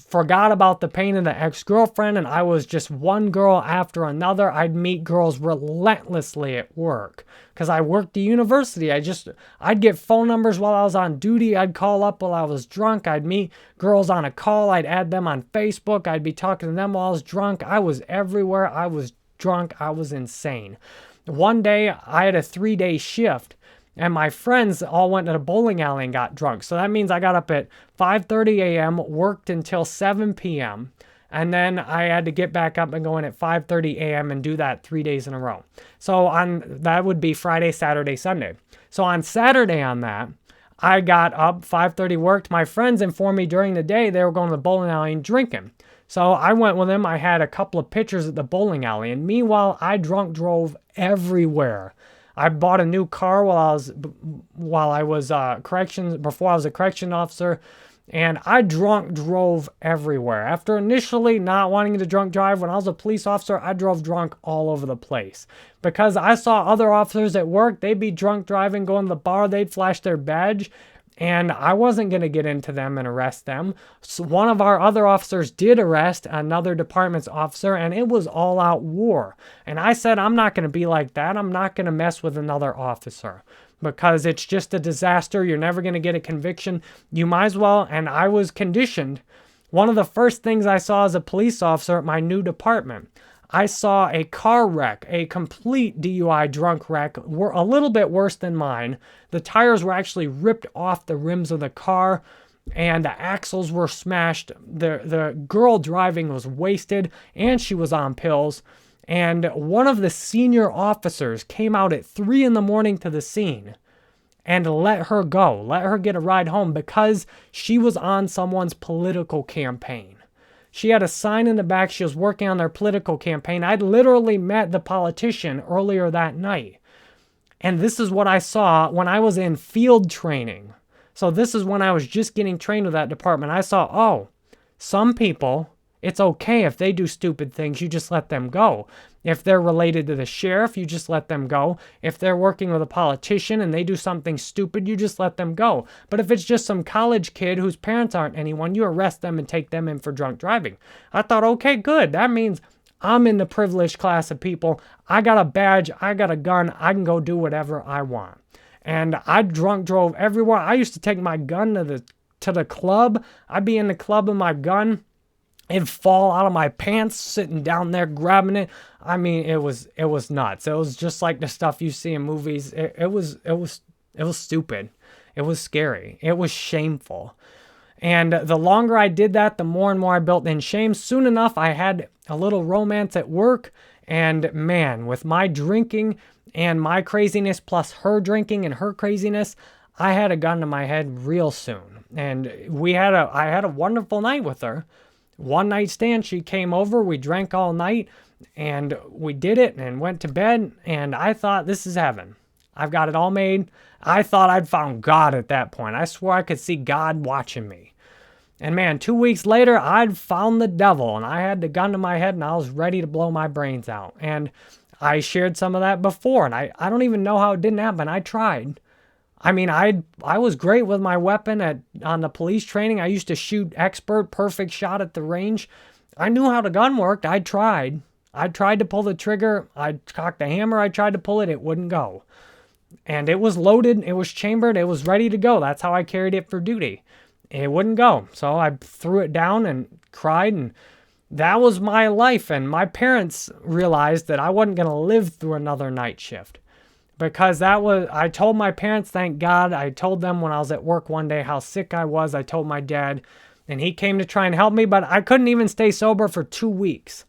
forgot about the pain of the ex-girlfriend, and I was just one girl after another. I'd meet girls relentlessly at work because I worked the university. I'd get phone numbers while I was on duty. I'd call up while I was drunk. I'd meet girls on a call. I'd add them on Facebook. I'd be talking to them while I was drunk. I was everywhere. I was drunk. I was insane. One day, I had a 3-day shift. And my friends all went to the bowling alley and got drunk. So that means I got up at 5:30 a.m., worked until 7 p.m., and then I had to get back up and go in at 5:30 a.m. and do that 3 days in a row. So that would be Friday, Saturday, Sunday. So on Saturday on that, I got up, 5:30 worked. My friends informed me during the day they were going to the bowling alley and drinking. So I went with them. I had a couple of pitchers at the bowling alley. And meanwhile, I drunk drove everywhere. I bought a new car before I was a correction officer, and I drunk drove everywhere. After initially not wanting to drunk drive, when I was a police officer, I drove drunk all over the place. Because I saw other officers at work, they'd be drunk driving, going to the bar, they'd flash their badge, And I wasn't going to get into them and arrest them. So one of our other officers did arrest another department's officer, and it was all out war. And I said, I'm not going to be like that. I'm not going to mess with another officer because it's just a disaster. You're never going to get a conviction. You might as well. And I was conditioned. One of the first things I saw as a police officer at my new department, I saw a car wreck, a complete DUI drunk wreck, a little bit worse than mine. The tires were actually ripped off the rims of the car, and the axles were smashed. The girl driving was wasted, and she was on pills. And one of the senior officers came out at 3 a.m. to the scene and let her go, let her get a ride home because she was on someone's political campaign. She had a sign in the back. She was working on their political campaign. I'd literally met the politician earlier that night. And this is what I saw when I was in field training. So this is when I was just getting trained with that department. I saw, oh, some people, it's okay if they do stupid things, you just let them go. If they're related to the sheriff, you just let them go. If they're working with a politician and they do something stupid, you just let them go. But if it's just some college kid whose parents aren't anyone, you arrest them and take them in for drunk driving. I thought, okay, good. That means I'm in the privileged class of people. I got a badge. I got a gun. I can go do whatever I want. And I drunk drove everywhere. I used to take my gun to the club. I'd be in the club with my gun. It'd fall out of my pants, sitting down there grabbing it. I mean, it was nuts. It was just like the stuff you see in movies. It was stupid. It was scary. It was shameful. And the longer I did that, the more and more I built in shame. Soon enough, I had a little romance at work. And man, with my drinking and my craziness plus her drinking and her craziness, I had a gun to my head real soon. And I had a wonderful night with her. One night stand, she came over, we drank all night, and we did it and went to bed, and I thought, this is heaven. I've got it all made. I thought I'd found God at that point. I swore I could see God watching me. And man, 2 weeks later, I'd found the devil, and I had the gun to my head, and I was ready to blow my brains out. And I shared some of that before, and I don't even know how it didn't happen. I tried. I mean, I was great with my weapon on the police training. I used to shoot expert, perfect shot at the range. I knew how the gun worked. I tried. I tried to pull the trigger. I cocked the hammer. I tried to pull it. It wouldn't go. And it was loaded. It was chambered. It was ready to go. That's how I carried it for duty. It wouldn't go. So I threw it down and cried, and that was my life. And my parents realized that I wasn't going to live through another night shift. Because I told my parents, thank God. I told them when I was at work one day how sick I was. I told my dad, and he came to try and help me, but I couldn't even stay sober for 2 weeks.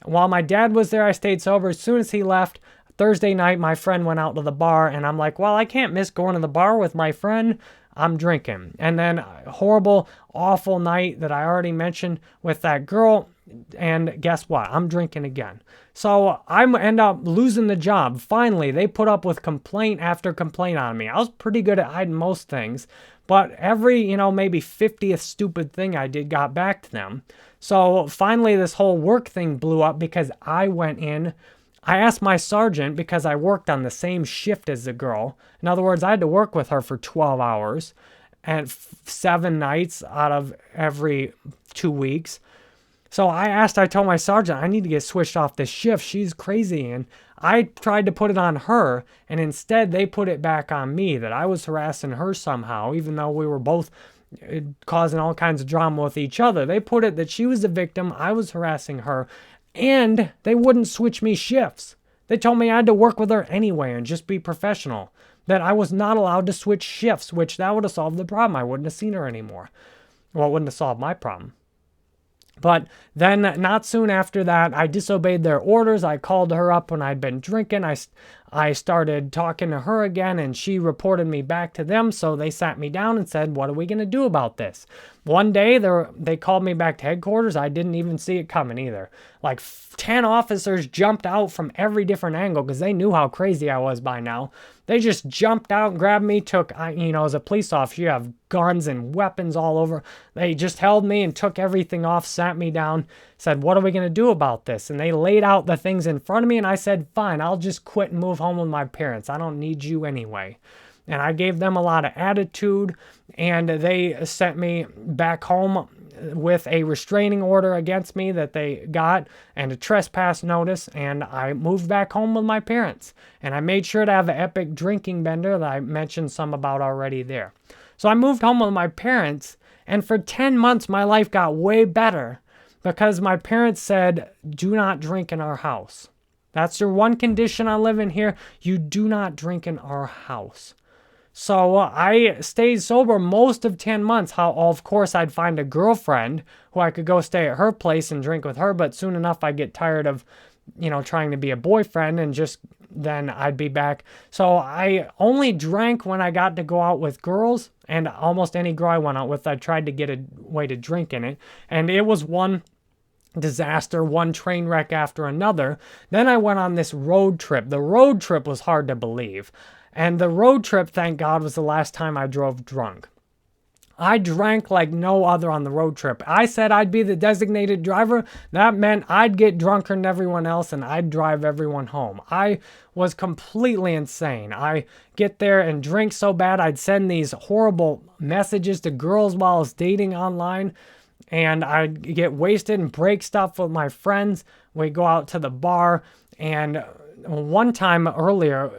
While my dad was there, I stayed sober. As soon as he left, Thursday night, my friend went out to the bar, and I'm like, well, I can't miss going to the bar with my friend. I'm drinking. And then a horrible, awful night that I already mentioned with that girl. And guess what? I'm drinking again. So I end up losing the job. Finally, they put up with complaint after complaint on me. I was pretty good at hiding most things, but every, maybe 50th stupid thing I did got back to them. So finally, this whole work thing blew up because I went in. I asked my sergeant because I worked on the same shift as the girl. In other words, I had to work with her for 12 hours and 7 nights out of every 2 weeks. So I told my sergeant, I need to get switched off this shift. She's crazy. And I tried to put it on her, and instead they put it back on me that I was harassing her somehow, even though we were both causing all kinds of drama with each other. They put it that she was the victim, I was harassing her, and they wouldn't switch me shifts. They told me I had to work with her anyway and just be professional, that I was not allowed to switch shifts, which that would have solved the problem. I wouldn't have seen her anymore. Well, it wouldn't have solved my problem. But then not soon after that, I disobeyed their orders. I called her up when I'd been drinking. I started talking to her again, and she reported me back to them. So they sat me down and said, what are we going to do about this? One day, they called me back to headquarters. I didn't even see it coming either. Like 10 officers jumped out from every different angle because they knew how crazy I was by now. They just jumped out and grabbed me, as a police officer, you have guns and weapons all over. They just held me and took everything off, sat me down, said, what are we going to do about this? And they laid out the things in front of me, and I said, fine, I'll just quit and move home with my parents. I don't need you anyway. and I gave them a lot of attitude, and they sent me back home with a restraining order against me that they got and a trespass notice, and I moved back home with my parents. And I made sure to have an epic drinking bender that I mentioned some about already there. So I moved home with my parents, and for 10 months my life got way better because my parents said, do not drink in our house. That's your one condition on living here. You do not drink in our house. So I stayed sober most of 10 months. How, of course, I'd find a girlfriend who I could go stay at her place and drink with her. But soon enough, I'd get tired of, trying to be a boyfriend, and just then I'd be back. So I only drank when I got to go out with girls, and almost any girl I went out with, I tried to get a way to drink in it. And it was one disaster, one train wreck after another. Then I went on this road trip. The road trip was hard to believe. And the road trip, thank God, was the last time I drove drunk. I drank like no other on the road trip. I said I'd be the designated driver. That meant I'd get drunker than everyone else and I'd drive everyone home. I was completely insane. I get there and drink so bad I'd send these horrible messages to girls while I was dating online. And I'd get wasted and break stuff with my friends. We'd go out to the bar, and one time earlier,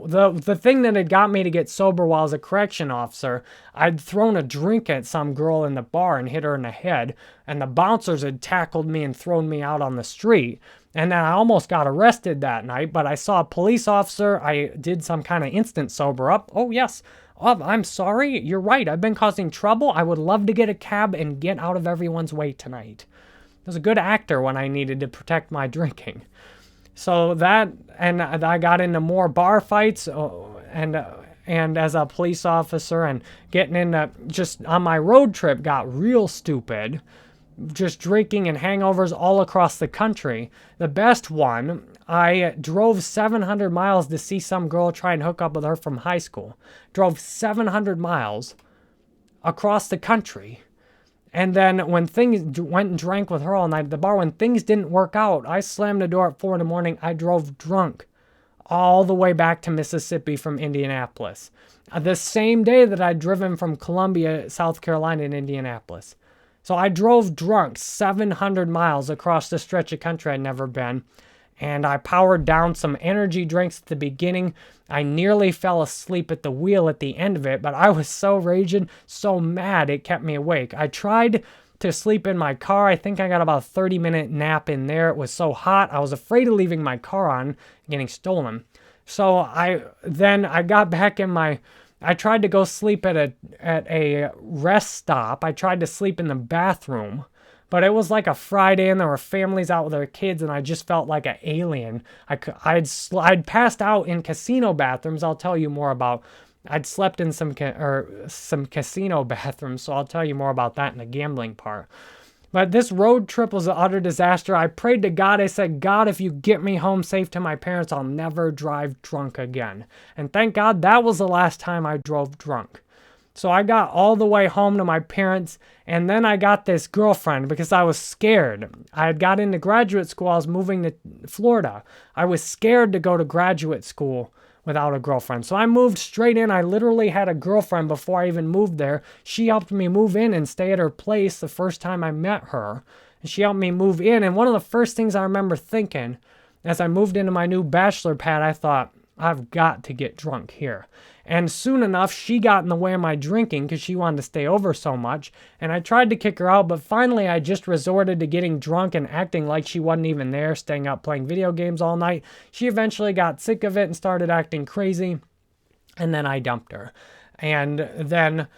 the thing that had got me to get sober while I was a correction officer, I'd thrown a drink at some girl in the bar and hit her in the head, and the bouncers had tackled me and thrown me out on the street. And then I almost got arrested that night, but I saw a police officer. I did some kind of instant sober up. Oh, yes. Oh, I'm sorry. You're right. I've been causing trouble. I would love to get a cab and get out of everyone's way tonight. I was a good actor when I needed to protect my drinking. So that, and I got into more bar fights, and as a police officer, and getting into, just on my road trip, got real stupid, just drinking and hangovers all across the country. The best one, I drove 700 miles to see some girl, try and hook up with her from high school. Drove 700 miles across the country. And then when things went and drank with her all night at the bar, when things didn't work out, I slammed the door at 4 a.m. I drove drunk all the way back to Mississippi from Indianapolis. The same day that I'd driven from Columbia, South Carolina, to Indianapolis. So I drove drunk 700 miles across the stretch of country I'd never been. And I powered down some energy drinks at the beginning. I nearly fell asleep at the wheel at the end of it, but I was so raging, so mad, it kept me awake. I tried to sleep in my car. I think I got about a 30-minute nap in there. It was so hot. I was afraid of leaving my car on and getting stolen. So I got back in my... I tried to go sleep at a rest stop. I tried to sleep in the bathroom. But it was like a Friday, and there were families out with their kids, and I just felt like an alien. I'd passed out in casino bathrooms. I'll tell you more about. I'd slept in some casino bathrooms, so I'll tell you more about that in the gambling part. But this road trip was an utter disaster. I prayed to God. I said, God, if you get me home safe to my parents, I'll never drive drunk again. And thank God that was the last time I drove drunk. So I got all the way home to my parents, and then I got this girlfriend because I was scared. I had got into graduate school. I was moving to Florida. I was scared to go to graduate school without a girlfriend. So I moved straight in. I literally had a girlfriend before I even moved there. She helped me move in and stay at her place the first time I met her. And she helped me move in. And one of the first things I remember thinking as I moved into my new bachelor pad, I thought, I've got to get drunk here. And soon enough, she got in the way of my drinking because she wanted to stay over so much. And I tried to kick her out, but finally I just resorted to getting drunk and acting like she wasn't even there, staying up playing video games all night. She eventually got sick of it and started acting crazy. And then I dumped her. And then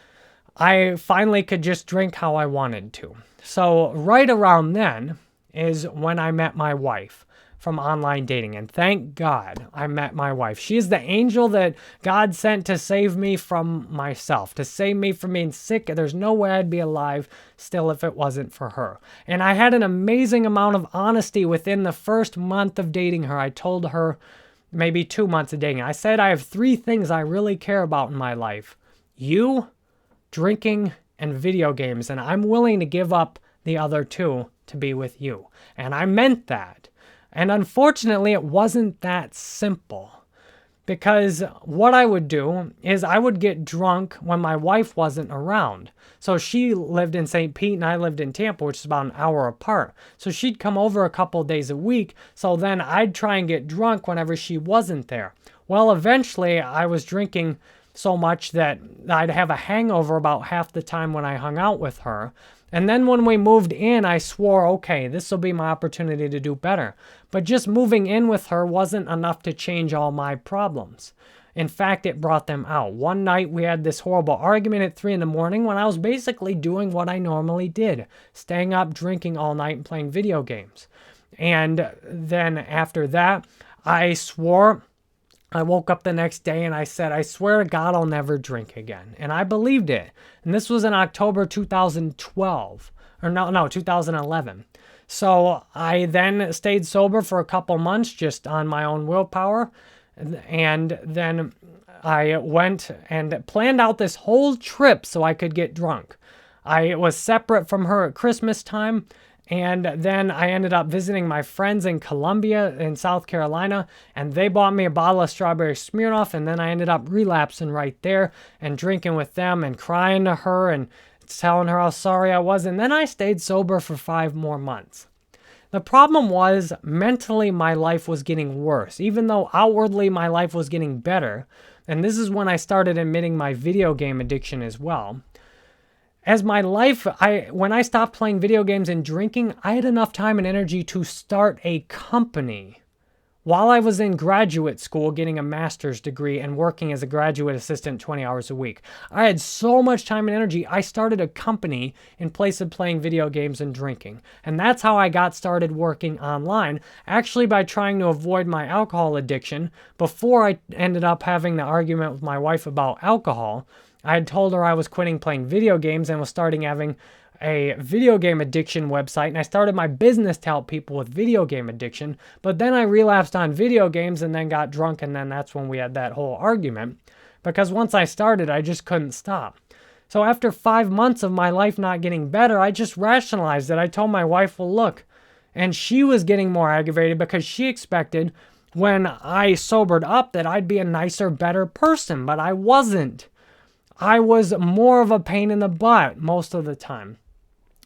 I finally could just drink how I wanted to. So right around then is when I met my wife from online dating. And thank God I met my wife. She's the angel that God sent to save me from myself, to save me from being sick. There's no way I'd be alive still if it wasn't for her. And I had an amazing amount of honesty within the first month of dating her. I told her, maybe 2 months of dating, I said, I have 3 things I really care about in my life. You, drinking, and video games. And I'm willing to give up the other 2 to be with you. And I meant that. And unfortunately, it wasn't that simple. Because what I would do is I would get drunk when my wife wasn't around. So she lived in St. Pete and I lived in Tampa, which is about an hour apart. So she'd come over a couple days a week. So then I'd try and get drunk whenever she wasn't there. Well, eventually I was drinking so much that I'd have a hangover about half the time when I hung out with her. And then when we moved in, I swore, okay, this will be my opportunity to do better. But just moving in with her wasn't enough to change all my problems. In fact, it brought them out. One night we had this horrible argument at 3 in the morning when I was basically doing what I normally did, staying up, drinking all night, and playing video games. And then after that, I swore. I woke up the next day and I said, I swear to God, I'll never drink again. And I believed it. And this was in October 2012. Or no, 2011. So I then stayed sober for a couple months just on my own willpower. And then I went and planned out this whole trip so I could get drunk. I was separate from her at Christmas time. And then I ended up visiting my friends in Columbia in South Carolina, and they bought me a bottle of strawberry Smirnoff, and then I ended up relapsing right there and drinking with them and crying to her and telling her how sorry I was, and then I stayed sober for 5 more months. The problem was mentally my life was getting worse, even though outwardly my life was getting better, and this is when I started admitting my video game addiction as well. As my life, when I stopped playing video games and drinking, I had enough time and energy to start a company. While I was in graduate school getting a master's degree and working as a graduate assistant 20 hours a week, I had so much time and energy, I started a company in place of playing video games and drinking. And that's how I got started working online, actually by trying to avoid my alcohol addiction. Before I ended up having the argument with my wife about alcohol, I had told her I was quitting playing video games and was starting having a video game addiction website, and I started my business to help people with video game addiction, but then I relapsed on video games and then got drunk, and then that's when we had that whole argument, because once I started, I just couldn't stop. So after 5 months of my life not getting better, I just rationalized it. I told my wife, well, look, and she was getting more aggravated because she expected when I sobered up that I'd be a nicer, better person, but I wasn't. I was more of a pain in the butt most of the time.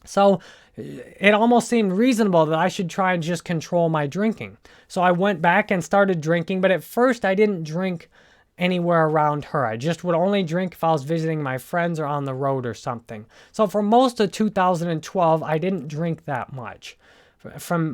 So it almost seemed reasonable that I should try and just control my drinking. So I went back and started drinking, but at first I didn't drink anywhere around her. I just would only drink if I was visiting my friends or on the road or something. So for most of 2012, I didn't drink that much.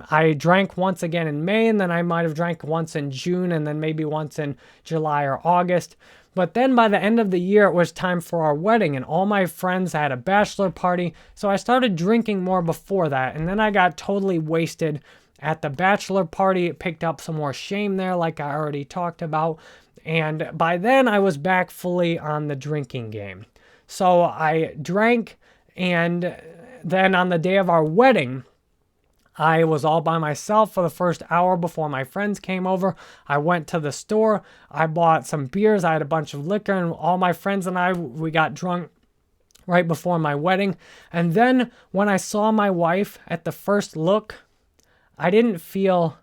I drank once again in May, and then I might have drank once in June, and then maybe once in July or August. But then by the end of the year, it was time for our wedding, and all my friends had a bachelor party, so I started drinking more before that, and then I got totally wasted at the bachelor party. It picked up some more shame there, like I already talked about, and by then I was back fully on the drinking game. So I drank, and then on the day of our wedding, I was all by myself for the first hour before my friends came over. I went to the store. I bought some beers. I had a bunch of liquor, and all my friends and I, we got drunk right before my wedding. And then when I saw my wife at the first look, I didn't feel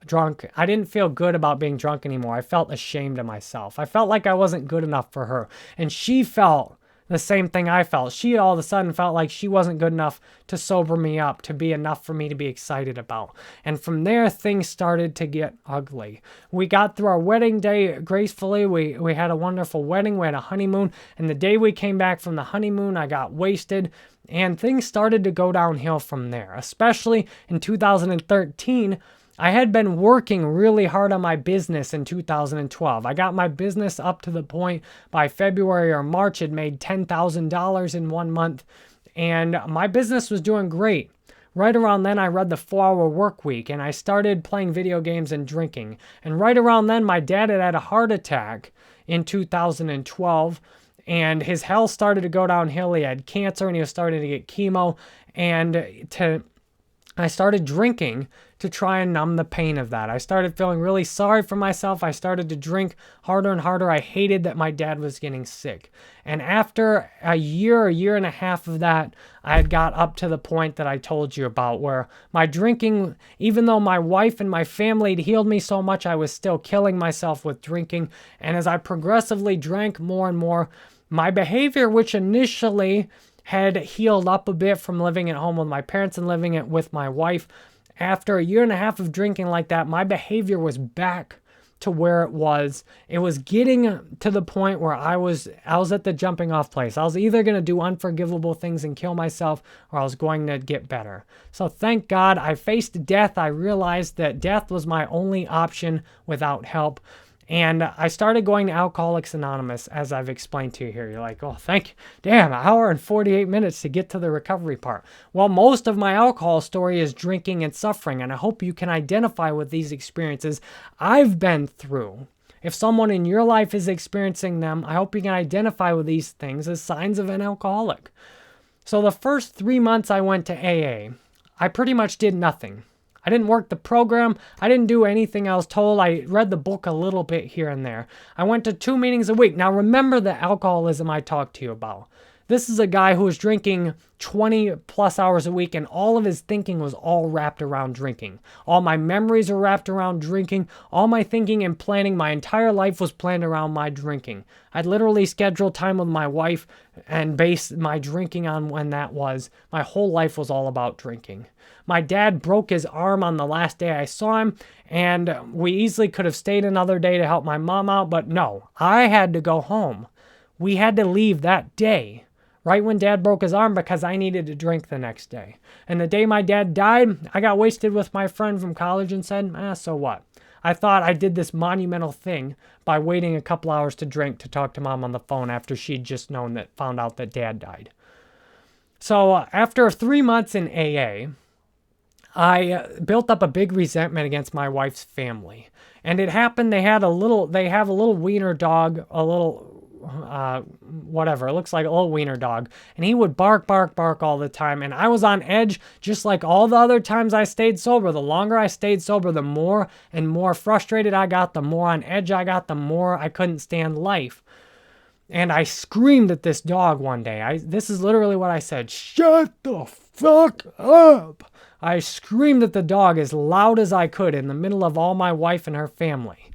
drunk. I didn't feel good about being drunk anymore. I felt ashamed of myself. I felt like I wasn't good enough for her. And she felt the same thing I felt. She all of a sudden felt like she wasn't good enough to sober me up, to be enough for me to be excited about. And from there, things started to get ugly. We got through our wedding day gracefully. We had a wonderful wedding. We had a honeymoon. And the day we came back from the honeymoon, I got wasted. And things started to go downhill from there, especially in 2013. I had been working really hard on my business in 2012. I got my business up to the point by February or March it made $10,000 in 1 month, and my business was doing great. Right around then, I read the 4-Hour Work Week, and I started playing video games and drinking. And right around then, my dad had a heart attack in 2012, and his health started to go downhill. He had cancer, and he was starting to get chemo, and I started drinking to try and numb the pain of that. I started feeling really sorry for myself. I started to drink harder and harder. I hated that my dad was getting sick. And after a year and a half of that, I had got up to the point that I told you about, where my drinking, even though my wife and my family had healed me so much, I was still killing myself with drinking. And as I progressively drank more and more, my behavior, which initially had healed up a bit from living at home with my parents and living it with my wife, after a year and a half of drinking like that, my behavior was back to where it was. It was getting to the point where I was at the jumping off place. I was either going to do unforgivable things and kill myself, or I was going to get better. So thank God I faced death. I realized that death was my only option without help. And I started going to Alcoholics Anonymous, as I've explained to you here. You're like, oh, thank you. Damn, an hour and 48 minutes to get to the recovery part. Well, most of my alcohol story is drinking and suffering, and I hope you can identify with these experiences I've been through. If someone in your life is experiencing them, I hope you can identify with these things as signs of an alcoholic. So the first 3 months I went to AA, I pretty much did nothing. I didn't work the program. I didn't do anything I was told. I read the book a little bit here and there. I went to 2 meetings a week. Now remember the alcoholism I talked to you about. This is a guy who was drinking 20 plus hours a week, and all of his thinking was all wrapped around drinking. All my memories are wrapped around drinking. All my thinking and planning, my entire life was planned around my drinking. I'd literally schedule time with my wife and base my drinking on when that was. My whole life was all about drinking. My dad broke his arm on the last day I saw him, and we easily could have stayed another day to help my mom out, but no, I had to go home. We had to leave that day, right when Dad broke his arm, because I needed to drink the next day. And the day my dad died, I got wasted with my friend from college and said, so what? I thought I did this monumental thing by waiting a couple hours to drink to talk to Mom on the phone after she'd just found out that Dad died. So after 3 months in AA, I built up a big resentment against my wife's family. And it happened, they have a little wiener dog, a little, whatever, it looks like a little wiener dog. And he would bark all the time. And I was on edge, just like all the other times I stayed sober. The longer I stayed sober, the more and more frustrated I got, the more on edge I got, the more I couldn't stand life. And I screamed at this dog one day. This is literally what I said. Shut the fuck up. I screamed at the dog as loud as I could in the middle of all my wife and her family.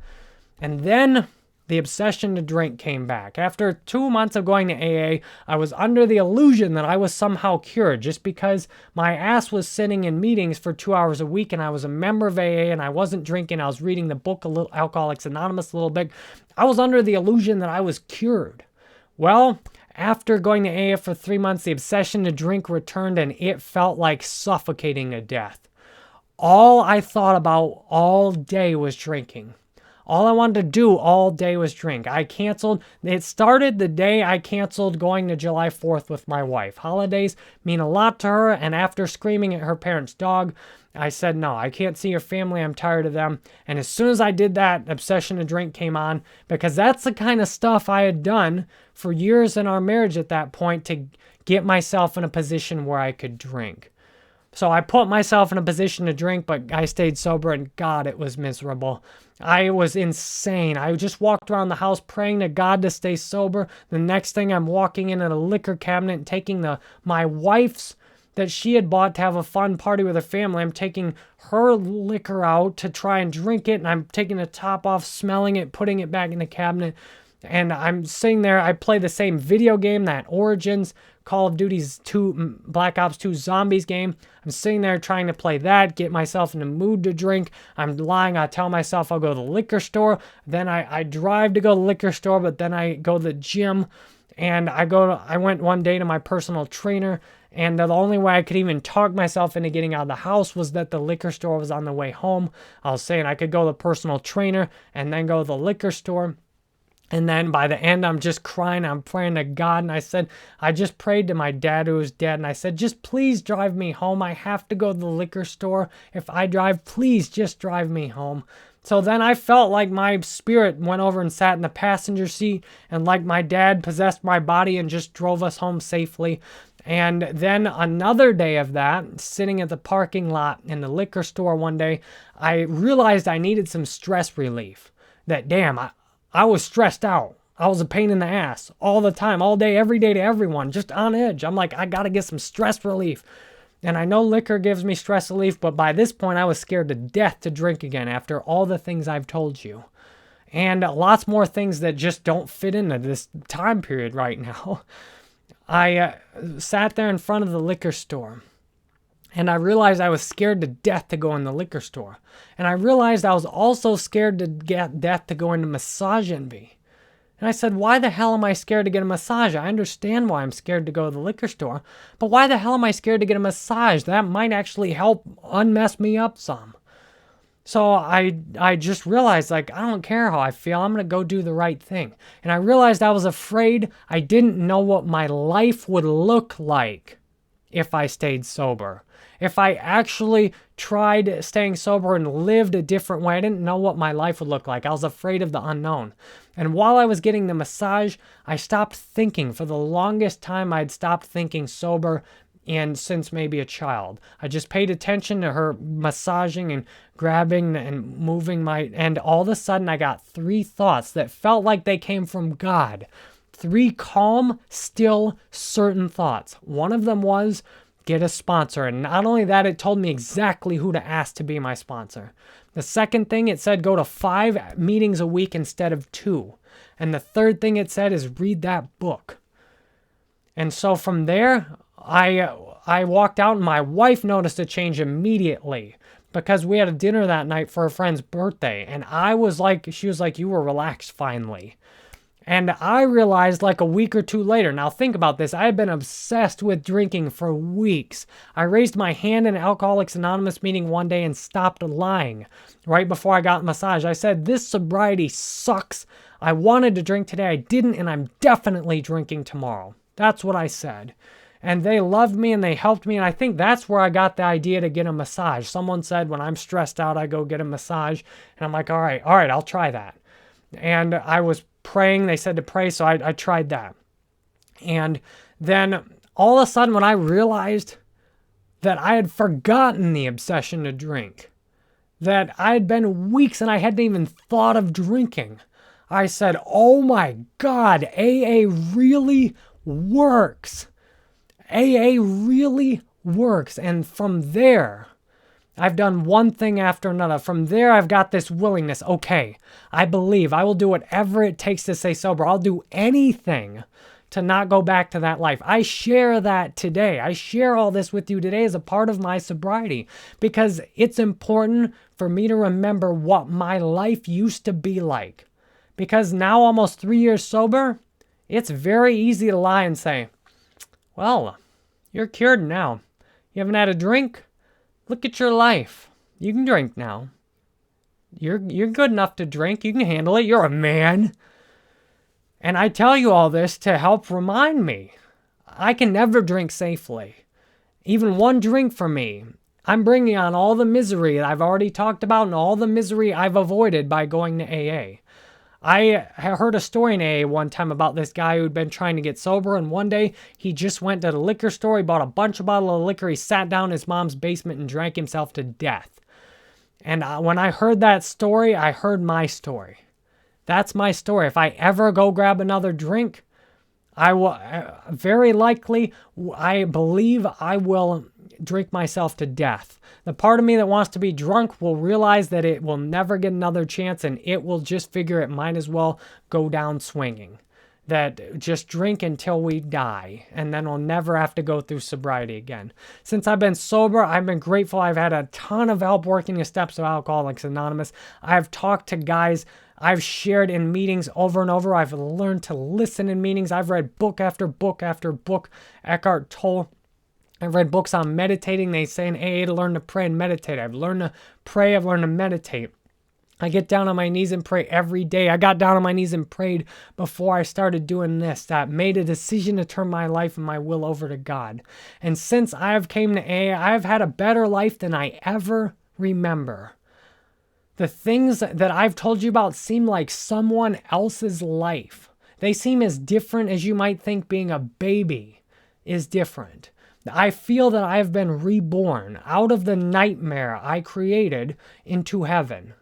And then the obsession to drink came back. After 2 months of going to AA, I was under the illusion that I was somehow cured just because my ass was sitting in meetings for 2 hours a week and I was a member of AA and I wasn't drinking. I was reading the book, Alcoholics Anonymous, a little bit. I was under the illusion that I was cured. Well, after going to AA for 3 months, the obsession to drink returned and it felt like suffocating to death. All I thought about all day was drinking. All I wanted to do all day was drink. It started the day I canceled going to July 4th with my wife. Holidays mean a lot to her, and after screaming at her parents' dog, I said, no, I can't see your family. I'm tired of them. And as soon as I did that, obsession to drink came on, because that's the kind of stuff I had done for years in our marriage at that point to get myself in a position where I could drink. So I put myself in a position to drink, but I stayed sober, and God, it was miserable. I was insane. I just walked around the house praying to God to stay sober. The next thing, I'm walking in at a liquor cabinet and taking my wife's that she had bought to have a fun party with her family. I'm taking her liquor out to try and drink it, and I'm taking the top off, smelling it, putting it back in the cabinet. And I'm sitting there. I play the same video game, that Origins, Call of Duty's Black Ops 2 Zombies game. I'm sitting there trying to play that, get myself in the mood to drink. I'm lying. I tell myself I'll go to the liquor store. Then I drive to go to the liquor store, but then I go to the gym. And I went one day to my personal trainer, and the only way I could even talk myself into getting out of the house was that the liquor store was on the way home. I was saying I could go to the personal trainer and then go to the liquor store. And then by the end, I'm just crying. I'm praying to God. And I just prayed to my dad who was dead. And I said, just please drive me home. I have to go to the liquor store. If I drive, please just drive me home. So then I felt like my spirit went over and sat in the passenger seat, and like my dad possessed my body and just drove us home safely. And then another day of that, sitting at the parking lot in the liquor store one day, I realized I needed some stress relief. That damn, I was stressed out. I was a pain in the ass all the time, all day, every day to everyone, just on edge. I'm like, I gotta get some stress relief. And I know liquor gives me stress relief, but by this point I was scared to death to drink again after all the things I've told you. And lots more things that just don't fit into this time period right now. I sat there in front of the liquor store, and I realized I was scared to death to go in the liquor store. And I realized I was also scared to death to go into massage envy. And I said, why the hell am I scared to get a massage? I understand why I'm scared to go to the liquor store, but why the hell am I scared to get a massage? That might actually help unmess me up some. So I just realized, like, I don't care how I feel. I'm going to go do the right thing. And I realized I was afraid. I didn't know what my life would look like if I stayed sober. If I actually tried staying sober and lived a different way, I didn't know what my life would look like. I was afraid of the unknown. And while I was getting the massage, I stopped thinking. For the longest time, I'd stopped thinking sober, and since maybe a child. I just paid attention to her massaging and grabbing and moving and all of a sudden I got 3 thoughts that felt like they came from God. 3 calm, still, certain thoughts. One of them was, get a sponsor. And not only that, it told me exactly who to ask to be my sponsor. The second thing, it said go to 5 meetings a week instead of 2. And the third thing it said is read that book. And so from there, I walked out and my wife noticed a change immediately because we had a dinner that night for a friend's birthday. And she was like, you were relaxed finally. And I realized like a week or 2 later, now think about this, I had been obsessed with drinking for weeks. I raised my hand in an Alcoholics Anonymous meeting one day and stopped lying right before I got a massage. I said, this sobriety sucks. I wanted to drink today, I didn't, and I'm definitely drinking tomorrow. That's what I said. And they loved me and they helped me. And I think that's where I got the idea to get a massage. Someone said when I'm stressed out, I go get a massage. And I'm like, all right, I'll try that. And I was praying. They said to pray, so I tried that. And then all of a sudden when I realized that I had forgotten the obsession to drink, that I had been weeks and I hadn't even thought of drinking, I said, oh my God, AA really works. AA really works. And from there, I've done one thing after another. From there, I've got this willingness. Okay, I believe I will do whatever it takes to stay sober. I'll do anything to not go back to that life. I share that today. I share all this with you today as a part of my sobriety because it's important for me to remember what my life used to be like. Because now, almost 3 years sober, it's very easy to lie and say, well, you're cured now. You haven't had a drink? Look at your life. You can drink now. You're good enough to drink. You can handle it. You're a man. And I tell you all this to help remind me. I can never drink safely. Even one drink for me, I'm bringing on all the misery that I've already talked about and all the misery I've avoided by going to AA. I heard a story in AA one time about this guy who'd been trying to get sober, and one day he just went to the liquor store, he bought a bunch of bottles of liquor, he sat down in his mom's basement and drank himself to death. And when I heard that story, I heard my story. That's my story. If I ever go grab another drink, I will, very likely, I believe I will drink myself to death. The part of me that wants to be drunk will realize that it will never get another chance and it will just figure it might as well go down swinging. That just drink until we die and then we'll never have to go through sobriety again. Since I've been sober, I've been grateful. I've had a ton of help working the steps of Alcoholics Anonymous. I've talked to guys I've shared in meetings over and over. I've learned to listen in meetings. I've read book after book after book. Eckhart Tolle. I've read books on meditating. They say in AA to learn to pray and meditate. I've learned to pray. I've learned to meditate. I get down on my knees and pray every day. I got down on my knees and prayed before I started doing this. That made a decision to turn my life and my will over to God. And since I have came to AA, I've had a better life than I ever remember. The things that I've told you about seem like someone else's life. They seem as different as you might think being a baby. is different. I feel that I have been reborn out of the nightmare I created into heaven,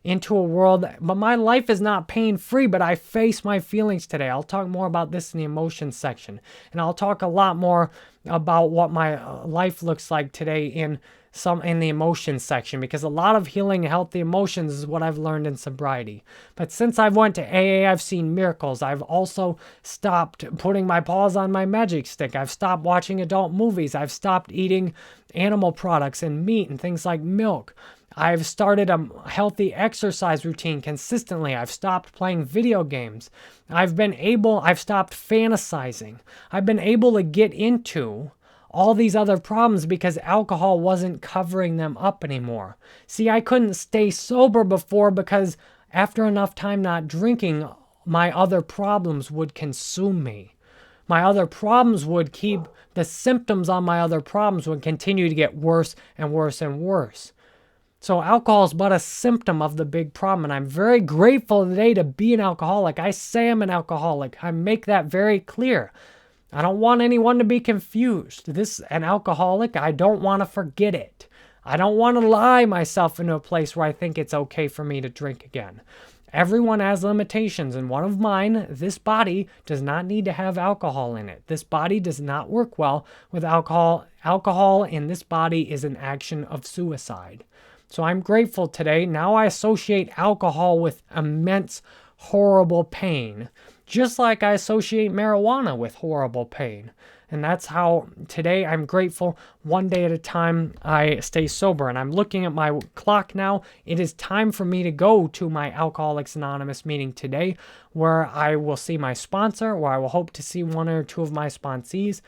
into a world. But my life is not pain-free, but I face my feelings today. I'll talk more about this in the emotions section. And I'll talk a lot more about what my life looks like today in the emotions section, because a lot of healing healthy emotions is what I've learned in sobriety. But since I've went to AA, I've seen miracles. I've also stopped putting my paws on my magic stick. I've stopped watching adult movies. I've stopped eating animal products and meat and things like milk. I've started a healthy exercise routine consistently. I've stopped playing video games. I've stopped fantasizing. I've been able to get into all these other problems because alcohol wasn't covering them up anymore. See, I couldn't stay sober before because after enough time not drinking, my other problems would consume me. My other problems would the symptoms on my other problems would continue to get worse and worse and worse. So alcohol is but a symptom of the big problem, and I'm very grateful today to be an alcoholic. I say I'm an alcoholic. I make that very clear. I don't want anyone to be confused. An alcoholic, I don't want to forget it. I don't want to lie myself into a place where I think it's okay for me to drink again. Everyone has limitations, and one of mine, this body, does not need to have alcohol in it. This body does not work well with alcohol. Alcohol in this body is an action of suicide. So I'm grateful today. Now I associate alcohol with immense, horrible pain, just like I associate marijuana with horrible pain. And that's how today I'm grateful. One day at a time, I stay sober. And I'm looking at my clock now. It is time for me to go to my Alcoholics Anonymous meeting today, where I will see my sponsor, where I will hope to see one or two of my sponsees,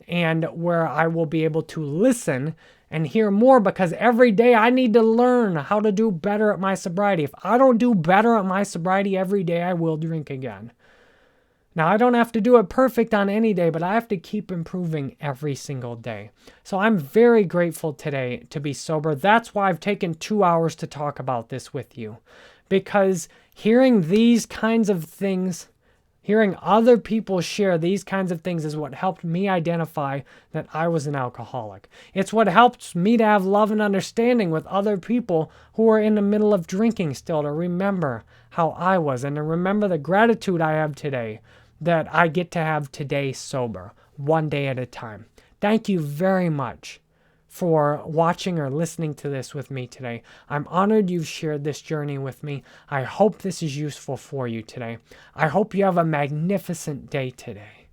and where I will be able to listen and hear more, because every day I need to learn how to do better at my sobriety. If I don't do better at my sobriety every day, I will drink again. Now, I don't have to do it perfect on any day, but I have to keep improving every single day. So I'm very grateful today to be sober. That's why I've taken 2 hours to talk about this with you, because hearing these kinds of things, hearing other people share these kinds of things is what helped me identify that I was an alcoholic. It's what helped me to have love and understanding with other people who are in the middle of drinking still, to remember how I was and to remember the gratitude I have today that I get to have today sober, one day at a time. Thank you very much for watching or listening to this with me today. I'm honored you've shared this journey with me. I hope this is useful for you today. I hope you have a magnificent day today.